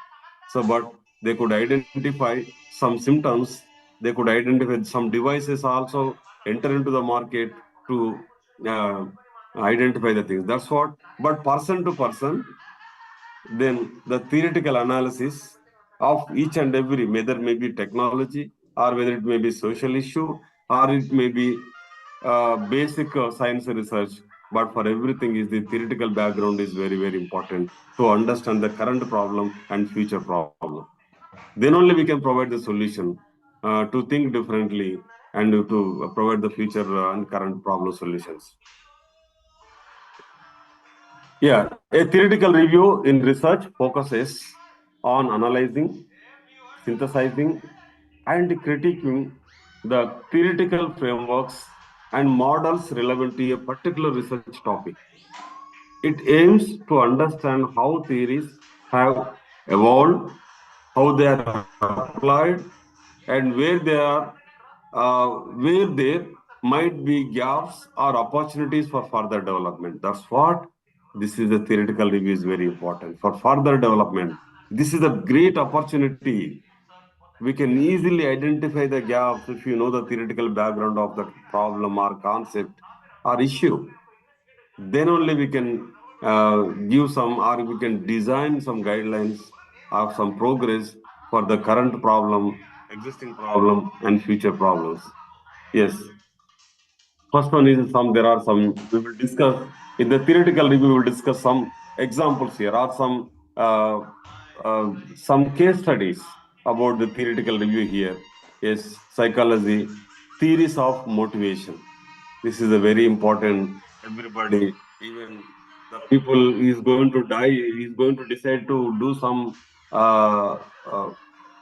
So, but they could identify some symptoms, they could identify some devices also enter into the market to identify the things. That's what, but person to person, then the theoretical analysis of each and every, whether may be technology or whether it may be social issue or it may be basic science research, but for everything is the theoretical background is very, very important to understand the current problem and future problem. Then only we can provide the solution to think differently and to provide the future and current problem solutions. Yeah, a theoretical review in research focuses on analyzing, synthesizing, and critiquing the theoretical frameworks and models relevant to a particular research topic. It aims to understand how theories have evolved, how they are applied, and where there might be gaps or opportunities for further development. That's what this is. A theoretical review is very important for further development. This is a great opportunity. We can easily identify the gaps if you know the theoretical background of the problem or concept or issue. Then only we can give some, or we can design some guidelines or some progress for the current problem, existing problem, and future problems. Yes. First one is there are some, we will discuss, in the theoretical review, we will discuss some examples here or some case studies about the theoretical review here. Yes, psychology, theories of motivation. This is a very important, everybody, even the people is going to die, is going to decide to do some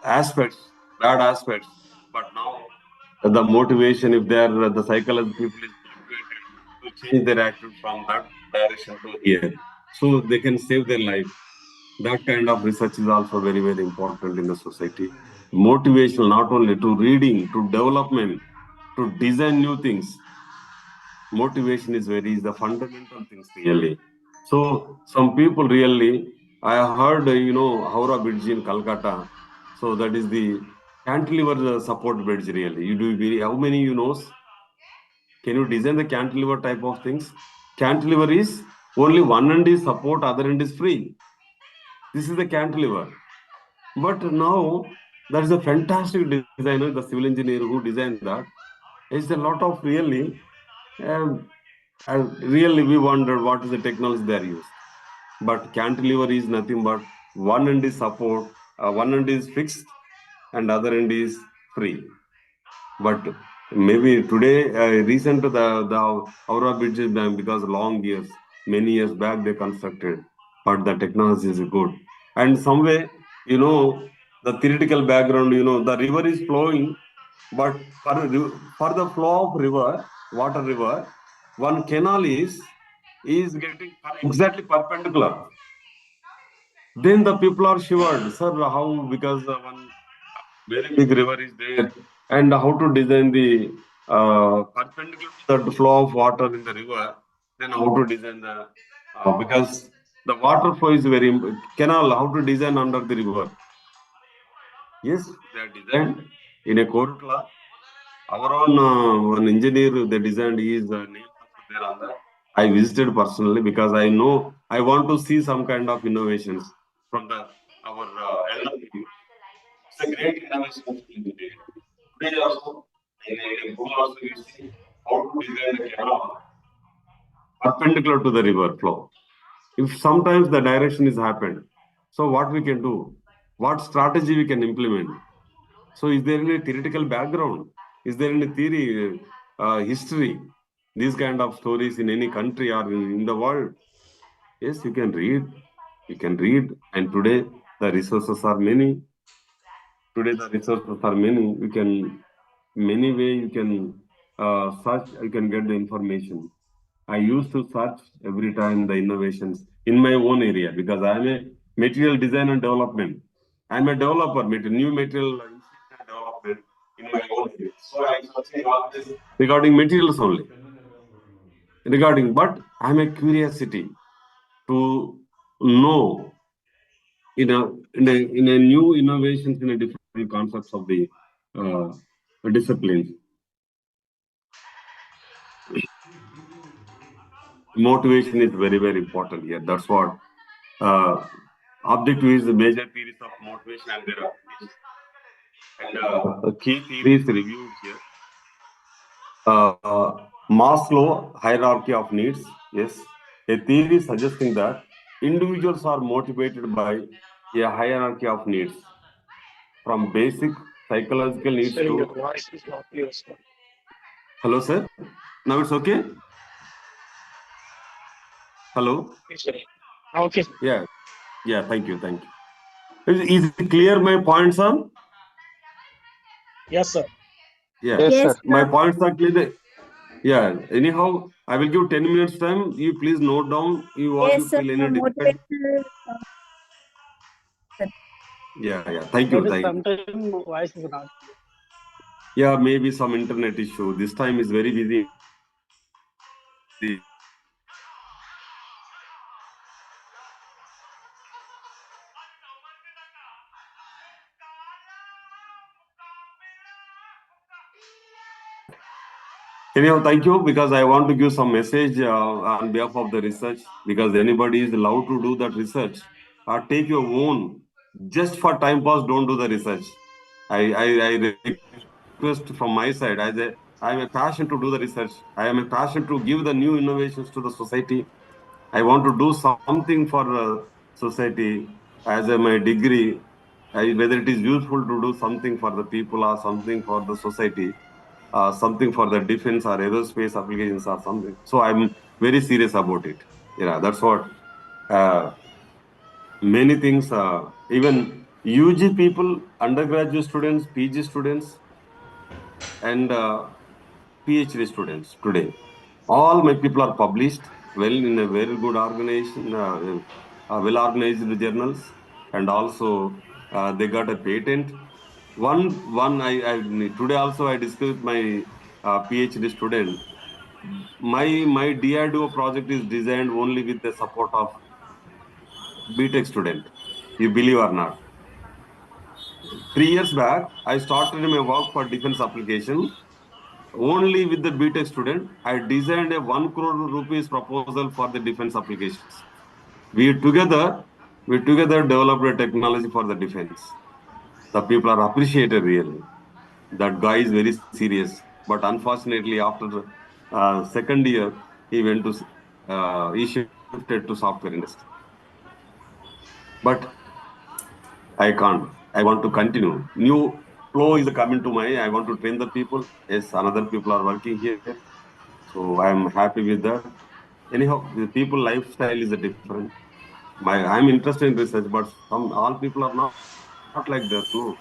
aspects, bad aspects, but now the motivation, if they are the psychology people is motivated to change their attitude from that direction to here, so they can save their life. That kind of research is also very, very important in the society. Motivational, not only to reading, to development, to design new things. Motivation is the fundamental things really. So some people really, I heard, Howrah Bridge in Calcutta. So that is the cantilever support bridge really. You do how many you knows? Can you design the cantilever type of things? Cantilever is only one end is support, other end is free. This is the cantilever. But now there is a fantastic designer, the civil engineer who designed that. It's a lot of really, really we wondered what is the technology they are used. But cantilever is nothing but one end is support, one end is fixed, and other end is free. But maybe today, recent the Howrah Bridge is because long years, many years back they constructed, but the technology is good. And some way, the theoretical background, the river is flowing, but for the flow of river, water river, one canal is getting exactly perpendicular. Then the people are shivered, sir, how, because one very big river is there, and how to design the perpendicular to the flow of water in the river, then how to design the, because the water flow is very, canal, how to design under the river. Yes, they are designed in a Korutla. Our own one engineer, they designed his name also there on that. I visited personally because I know I want to see some kind of innovations from our elder people. It's a great innovation today. Today also, in Google also you see how to design a canal perpendicular to the river flow. If sometimes the direction is happened, so what we can do? What strategy we can implement? So is there any theoretical background? Is there any theory, history, these kind of stories in any country or in the world? Yes, you can read. You can read. And today the resources are many. Today the resources are many. You can, many way you can search, you can get the information. I used to search every time the innovations in my own area because I am a material design and development. I am a developer, new material development in my own area. So I am searching all this regarding materials only. But I am a curiosity to know in a new innovations in a different concepts of the disciplines. Motivation is very, very important here. That's what objective is the major theories of motivation, and there are key theories reviewed here. Maslow hierarchy of needs. Yes, a theory suggesting that individuals are motivated by a hierarchy of needs, from basic psychological needs Sir, your to. voice is not clear, sir. Hello, sir. Now it's okay. Hello. Yes, sir. Okay. Yeah. Yeah. Thank you. Thank you. Is it clear my points, sir? Yes, sir. Yeah. Yes, Yes, sir. My sir. points are clear. Yeah. Anyhow, I will give 10 minutes time. You please note down what you Yes, sir. feel any difficult. Motivational. Yeah. Yeah. Thank you. There is Thank you. sometimes voice is not clear. Yeah. Maybe some internet issue. This time is very busy. Anyhow, thank you, because I want to give some message on behalf of the research, because anybody is allowed to do that research or take your own. Just for time pass, don't do the research. I request from my side, I am a passion to do the research. I am a passion to give the new innovations to the society. I want to do something for society as my degree. Whether it is useful to do something for the people or something for the society, something for the defense or aerospace applications or something. So I'm very serious about it. Yeah, that's what. Many things, even UG people, undergraduate students, PG students, and PhD students today. All my people are published well in a very good organization, well organized journals, and also they got a patent. I today also I discussed with my PhD student. My DRDO project is designed only with the support of BTech student. You believe or not? 3 years back, I started my work for defense application. Only with the BTech student, I designed a 1 crore rupees proposal for the defense applications. We together developed a technology for the defense. The people are appreciated really. That guy is very serious. But unfortunately, after the second year, he shifted to software industry. But I can't. I want to continue. New flow is coming to I want to train the people. Yes, another people are working here. So I'm happy with that. Anyhow, the people lifestyle is different. I'm interested in research, but all people are not like that too.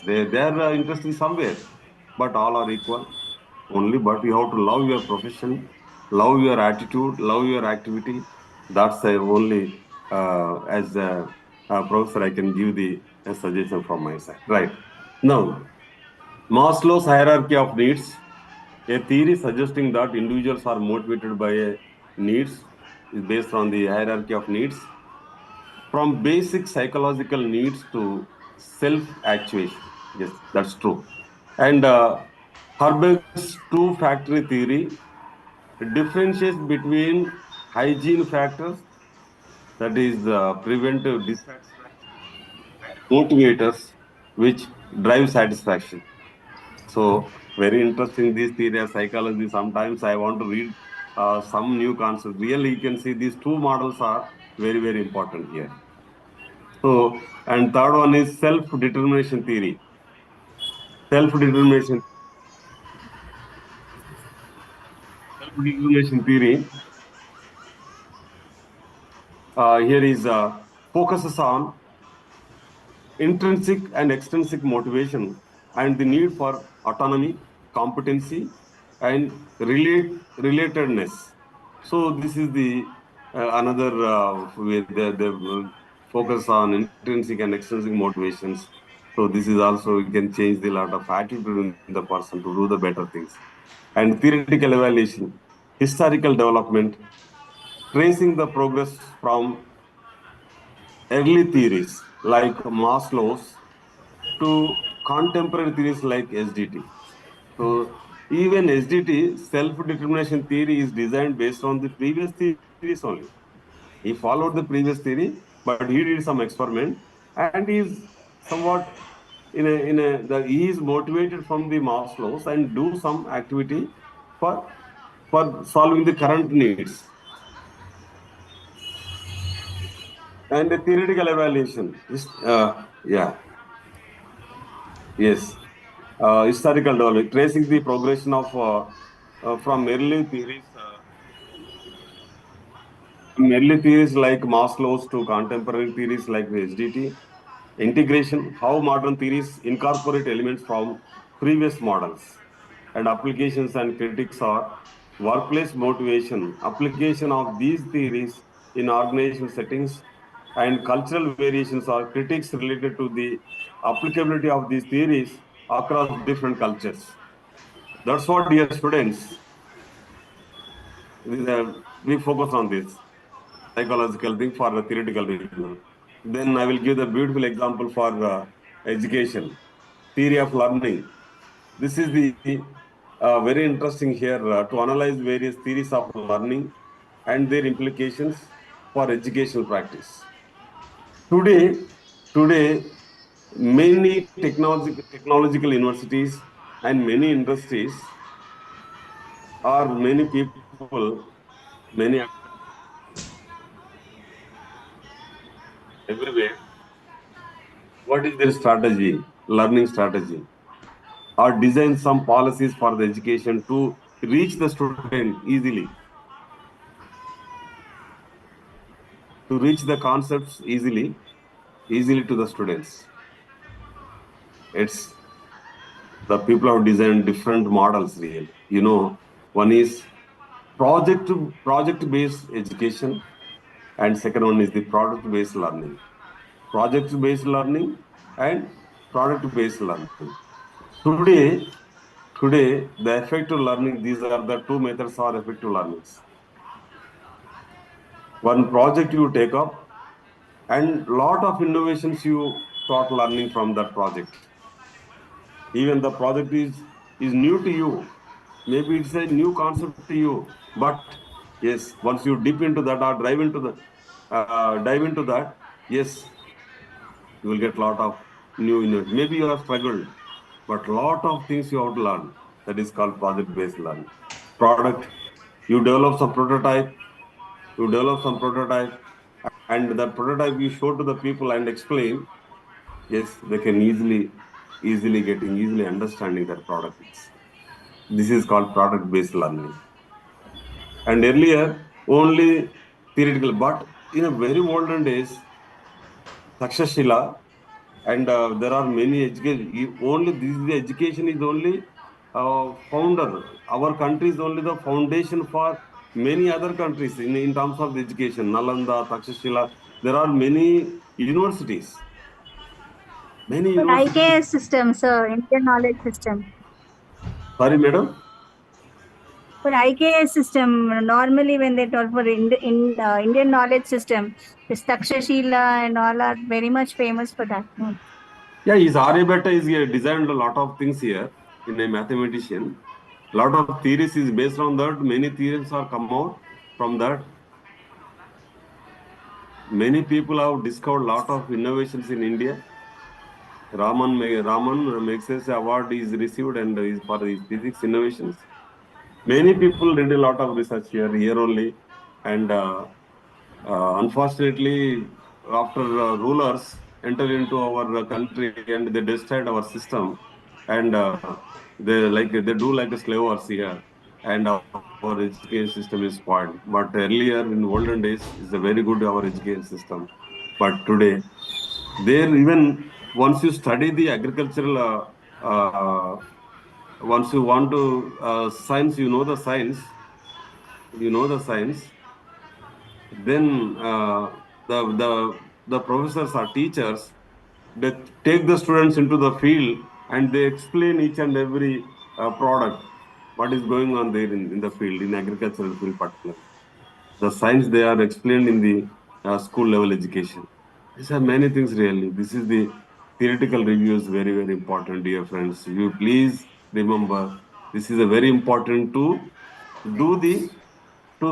Their interest is somewhere, but all are equal. Only, but you have to love your profession, love your attitude, love your activity. That's only as a professor I can give a suggestion from my side. Right now, Maslow's hierarchy of needs. A theory suggesting that individuals are motivated by needs is based on the hierarchy of needs, from basic psychological needs to self-actuation. Yes, that's true. And Herberg's two-factory theory differentiates between hygiene factors, that is preventive dissatisfaction, and motivators which drive satisfaction. So very interesting, this theory of psychology. Sometimes I want to read some new concept. Really, you can see these two models are very, very important here. So, and third one is self-determination theory. Self-determination theory here is focuses on intrinsic and extrinsic motivation and the need for autonomy, competency, and relatedness. So this is the another with the focus on intrinsic and extrinsic motivations. So this is also, you can change the lot of attitude in the person to do the better things. And theoretical evaluation, historical development, tracing the progress from early theories like Maslow's to contemporary theories like SDT. So even SDT, self-determination theory, is designed based on the previous theories only. He followed the previous theory, but he did some experiment, and he is somewhat he is motivated from the Maslow's and do some activity for solving the current needs. And the theoretical evaluation is historical development, tracing the progression of from early theories like Maslow's to contemporary theories like SDT. Integration, how modern theories incorporate elements from previous models. And applications and critics are workplace motivation, application of these theories in organizational settings, and cultural variations are critics related to the applicability of these theories across different cultures. That's what, dear students, we focus on this psychological thing for the theoretical reason. Then I will give the beautiful example for education, theory of learning. This is the very interesting here to analyze various theories of learning and their implications for educational practice. Today, many technological universities and many industries or many people, many everywhere. What is their strategy, learning strategy? Or design some policies for the education to reach the student easily, to reach the concepts easily to the students. It's the people have designed different models really. One is project-based education, and second one is the product-based learning. Project-based learning and product-based learning. Today, the effective learning, these are the two methods are effective learnings. One project you take up and lot of innovations you start learning from that project. Even the project is new to you. Maybe it's a new concept to you, but yes, once you dip into that or dive into that, yes, you will get a lot of new innovation. Maybe you have struggled, but lot of things you have to learn. That is called project-based learning. Product, you develop some prototype, and that prototype you show to the people and explain. Yes, they can easily understanding that product. This is called product-based learning. And earlier, only theoretical, but in a very olden days, Takshashila, and there are many education. Only this the education is only founder. Our country is only the foundation for many other countries in terms of the education. Nalanda, Takshashila, there are many universities. But IKS system, sir, Indian knowledge system. Sorry, madam. For IKS system, normally when they talk for Indian knowledge system, this Takshashila and all are very much famous for that. Yeah, his Aryabhatta is designed a lot of things here in a mathematician Lot of theories is based on that. Many theories are come out from that. Many people have discovered lot of innovations in India. Raman Magsaysay Award is received and is for his physics innovations. Many people did a lot of research here only, and unfortunately, after rulers enter into our country and they destroyed our system, and they do like a slavers here, and our education system is spoiled. But earlier in olden days, is a very good our education system. But today, there even once you study the agricultural, once you want to science, you know the science, then the professors or teachers, they take the students into the field and they explain each and every product, what is going on there in the field, in agricultural field particularly. The science they are explained in the school level education. These are many things really. This is the theoretical review is very, very important, dear friends. You please remember, this is a very important to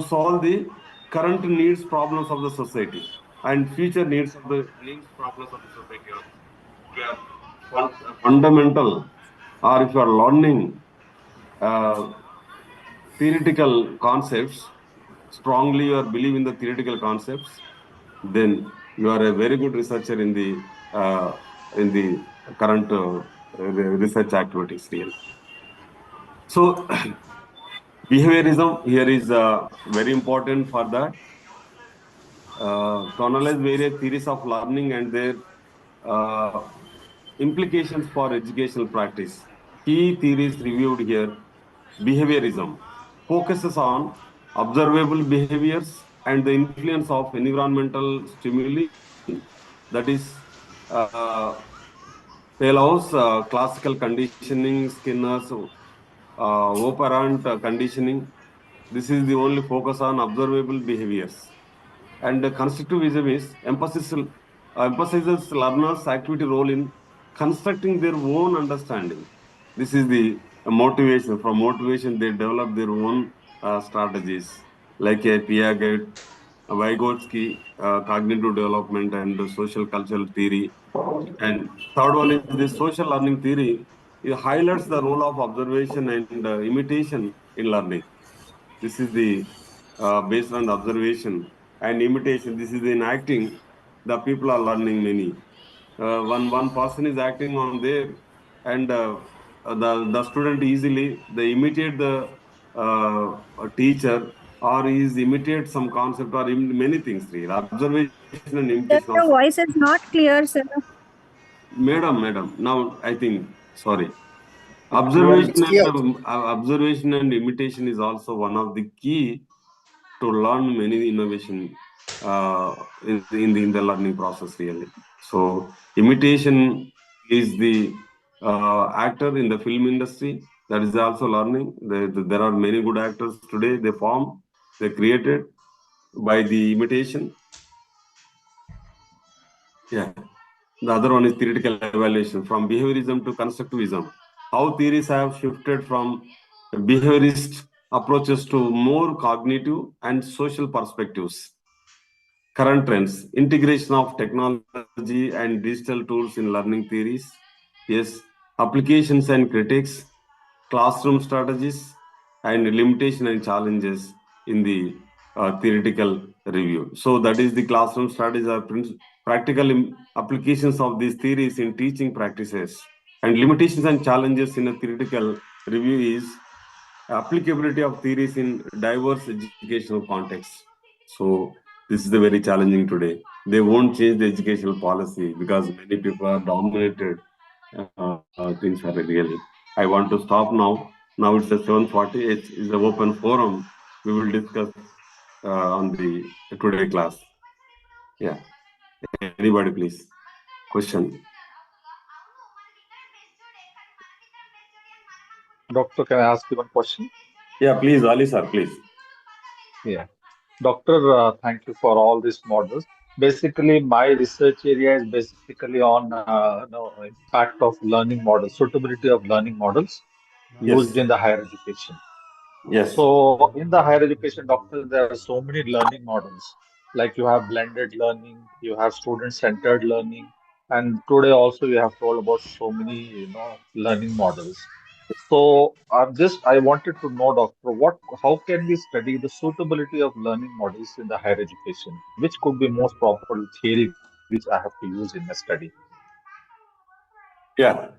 solve the current needs problems of the society and future needs problems of the society. If you are fundamental, or if you are learning theoretical concepts strongly, or believe in the theoretical concepts, then you are a very good researcher in the current research activities really. So behaviorism here is very important for that. To analyze various theories of learning and their implications for educational practice. Key theories reviewed here. Behaviorism focuses on observable behaviors and the influence of environmental stimuli, that is allows classical conditioning, Skinner's operant conditioning. This is the only focus on observable behaviors. And constructivism is emphasizes learners' activity role in constructing their own understanding. This is the motivation. From motivation, they develop their own strategies, like a Piaget, Vygotsky, cognitive development and social cultural theory. And third one is the social learning theory. It highlights the role of observation and imitation in learning. This is the based on observation and imitation. This is in acting. The people are learning many. One person is acting on there, and the student easily they imitate the teacher, or is imitate some concept, or many things. Really. Observation and Sir, imitation. your voice is not clear, sir. Madam. Now I think sorry. Observation and imitation is also one of the key to learn many innovation in the learning process really. So imitation is the actor in the film industry, that is also learning. There are many good actors today, they created by the imitation. Yeah. The other one is theoretical evaluation, from behaviorism to constructivism. How theories have shifted from behaviorist approaches to more cognitive and social perspectives. Current trends, integration of technology and digital tools in learning theories. Yes, applications and critics, classroom strategies, and limitation and challenges in the theoretical review. So that is the classroom strategies are practical applications of these theories in teaching practices. And limitations and challenges in a theoretical review is applicability of theories in diverse educational contexts. So this is the very challenging today. They won't change the educational policy because many people are dominated. Things are really. I want to stop now. Now it's the 7:40. It's the open forum. We will discuss on the today class. Yeah. Anybody, please. Question. Doctor, can I ask you one question? Yeah, please, Ali sir, please. Yeah. Doctor, thank you for all these models. Basically, my research area is basically on impact of learning models, suitability of learning models. used in the higher education. Yes. So in the higher education, doctor, there are so many learning models. Like you have blended learning, you have student-centered learning, and today also you have told about so many, learning models. So I wanted to know, doctor, how can we study the suitability of learning models in the higher education? Which could be most proper theory which I have to use in my study? Yeah,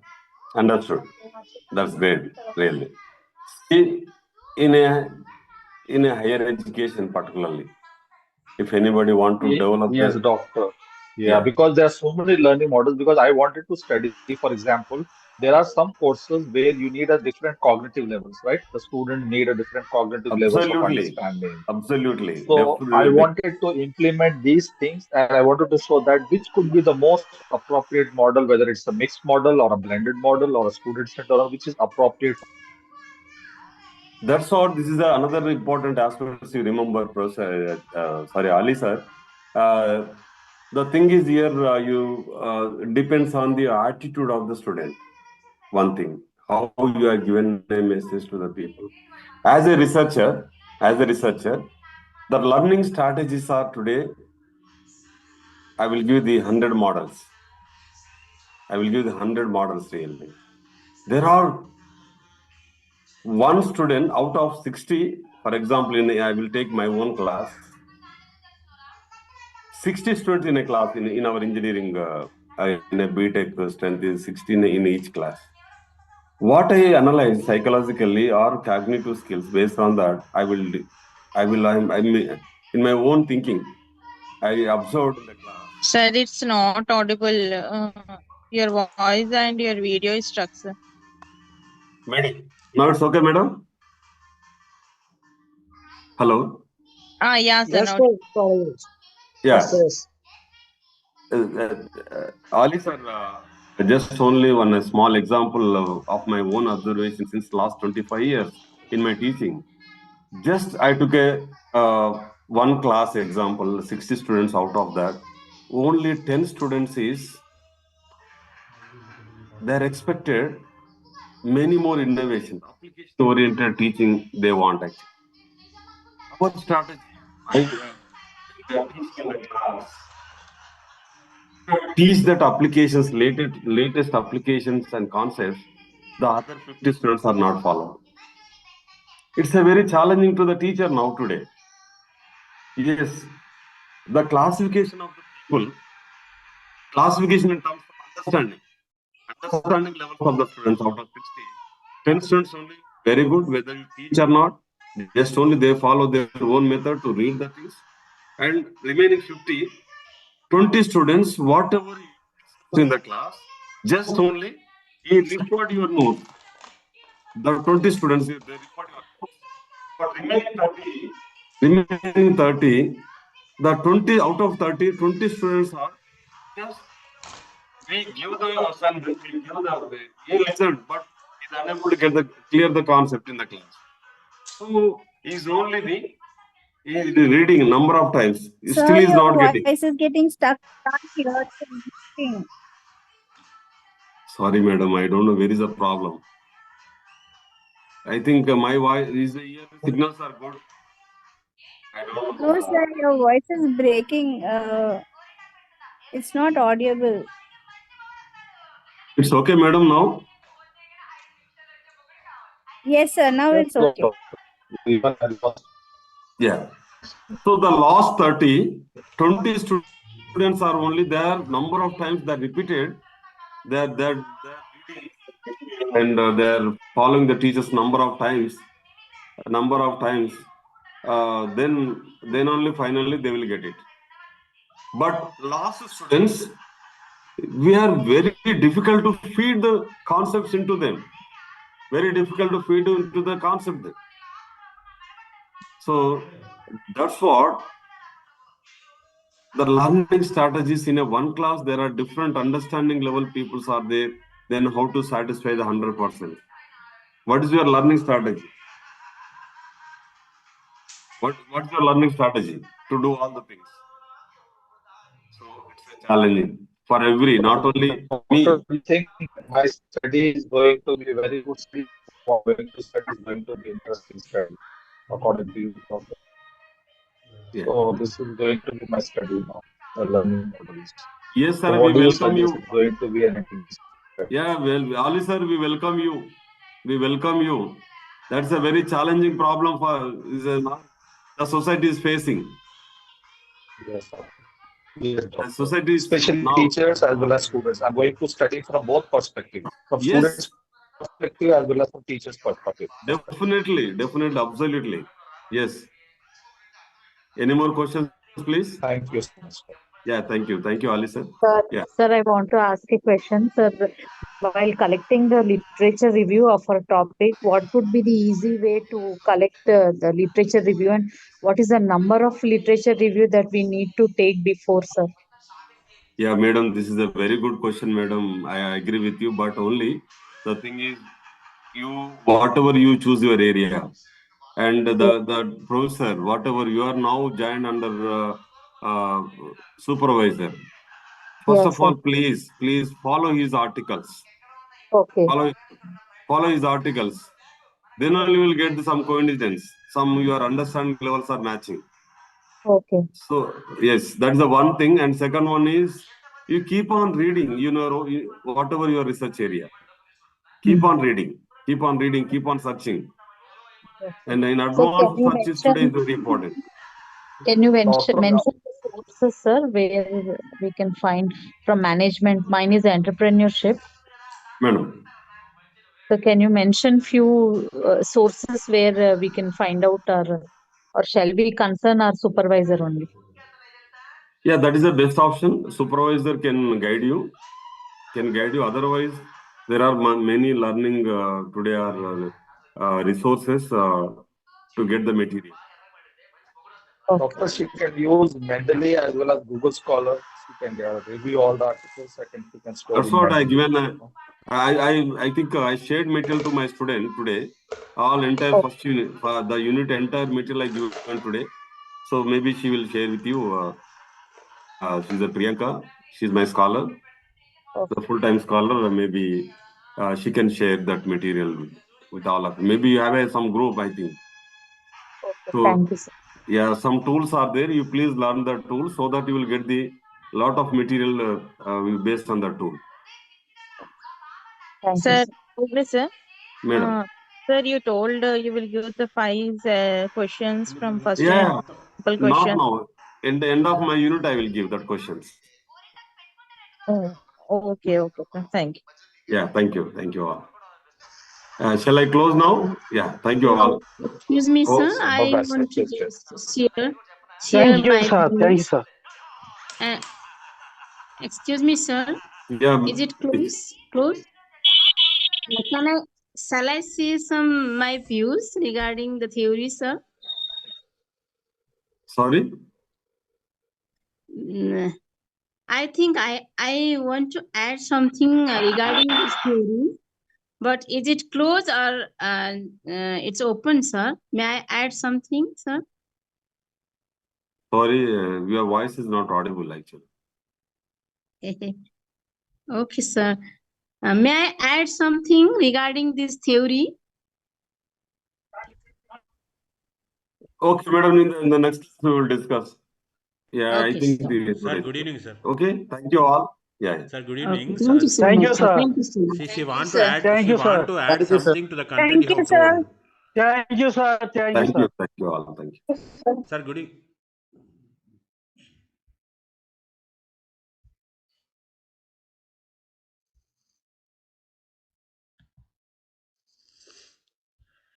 understood. That's great, really. See, in a higher education particularly, if anybody want to develop Yes, the doctor. Yeah, because there are so many learning models. Because I wanted to study, for example, there are some courses where you need a different cognitive levels, right? The student need a different cognitive levels of absolutely, understanding. absolutely, So I definitely. wanted to implement these things, and I wanted to show that which could be the most appropriate model, whether it's a mixed model or a blended model or a student-centered, or which is appropriate for my study. That's what this is another important aspect you remember, Professor. Sorry, Ali sir. Uh, the thing is here, you depends on the attitude of the student. One thing, how you are given a message to the people. As a researcher, the learning strategies are today. I will give the 100 models. Really. There are one student out of 60, for example, I will take my own class. 60 students in a class in our engineering, in a BTech strength is 16 in each class. What I analyze psychologically or cognitive skills based on that, I'm in my own thinking. I observed in the class. Sir, it's not audible. Your voice and your video is stuck, sir. Now it's okay, madam? Hello? Yeah, sir. Yes, Now. sir. Sorry. Yeah. Yes. Ali sir, just only one small example of my own observation since last 25 years in my teaching. Just I took a one class example, 60 students out of that. Only 10 students they're expected many more innovation, application-oriented teaching they want actually. Our strategy, teach that applications, latest applications and concepts, the other 50 students are not followed. It's a very challenging to the teacher now today. Yes, the classification of the people, classification in terms of understanding levels of the students out of 60, 10 students only, very good, whether you teach or not, just only they follow their own method to read the things. And remaining 50, 20 students, whatever you in the class, just only you report your note. The 20 students, they report your notes. But remaining 30, the 20 out of 30, 20 students are just, we give the assignment, he listened, but he's unable to get clear the concept in the class. So he's only he's reading a number of times. Sir, Still he's your not getting. voice is getting stuck. Can't hear anything. Sorry, madam, I don't know where is the problem. I think my voice is here. Signals are good. I don't know. No, sir, your voice is breaking. It's not audible. It's okay, madam, now? Yes, sir. Now it's okay. Yeah. So the last 30, 20 students are only there. Number of times they're repeated. They're reading and they're following the teachers number of times. Then only finally they will get it. But last students, we are very difficult to feed the concepts into them. Very difficult to feed into the concept. So that's what the learning strategies in a one class, there are different understanding level peoples are there, then how to satisfy the 100%. What is your learning strategy? What's your learning strategy to do all the things? So it's a challenging. for every, not only me. Doctor, do you think my study is going to be very good study, or going to study is going to be interesting study, according to you, Doctor? Yeah. So this is going to be my study now, the learning models. Yes, So sir, we what do you welcome suggest you. is going to be an interesting study? Yeah, well, Ali sir, we welcome you. We welcome you. That's a very challenging problem the society is facing. Yes, sir. Yes, The Doctor. society is Especially now. teachers as well as students. I'm going to study from both perspectives, from Yes, students' perspective as well as from teachers' perspective. definitely, absolutely. Yes. Any more questions, please? Thank you so much, sir. Yeah, thank you. Thank you, Ali sir. Sir, Yeah. sir, I want to ask a question, sir. While collecting the literature review of our topic, what would be the easy way to collect the literature review, and what is the number of literature review that we need to take before, sir? Yeah, madam, this is a very good question, madam. I agree with you, but only the thing is, whatever you choose your area, and the professor, whatever you are now joined under supervisor. First Yes, of sir. all, please follow his articles. Okay. Follow his articles. Then only you will get some coincidence. Some your understanding levels are matching. Okay. So yes, that's the one thing. And second one is you keep on reading. Whatever your research area, keep on reading, keep on searching. And in So advanced search is today is very important. can you Doctor, mention the sources, sir, where we can find from management? Mine is entrepreneurship. Madam. So can you mention few sources where we can find out, or shall we concern our supervisor only? Yeah, that is the best option. Supervisor can guide you. Otherwise, there are many learning today are resources to get the material. Doctor, she can use Mendeley as well as Google Scholar. She can review all the articles. She can store. That's what I given. I think I shared material to my student today. All entire first unit, the unit entire material I given today. So maybe she will share with you. She's a Priyanka. She's my scholar. The full-time scholar. Maybe she can share that material with all of you. Maybe you have some group, I think. So, thank you, sir. Yeah, some tools are there. You please learn the tool so that you will get the lot of material based on the tool. Sir, sir. Madam. Sir, you told you will give the 5 questions from first Yeah, unit. Simple not question. now. In the end of my unit, I will give that questions. Oh, okay, sir. Thank you. Yeah, thank you all. Shall I close now? Yeah, thank you all. Excuse me, Oh, sir. I bye-bye, want to sir. just share Thank you, my sir. Thank you, views. sir. Excuse me, sir. Yeah. Is it close? Close? Shall I say some my views regarding the theory, sir? Sorry? I think I want to add something regarding this theory, but is it closed or it's open, sir? May I add something, sir? Sorry, your voice is not audible actually. Okay, sir. May I add something regarding this theory? Okay, madam, in the next we will discuss. Yeah, Okay, I think sir. Sir, good evening, sir. Okay, thank you all. Yeah. Sir, good evening. Thank you so Thank much, you, sir. sir. Thank you so much. She want to sir. add. Thank She you, want sir. to add Thank you, sir. something to the content Thank you you, have sir. told. Thank you, sir. Thank you, sir. Thank you all. Thank you. Sir, good evening.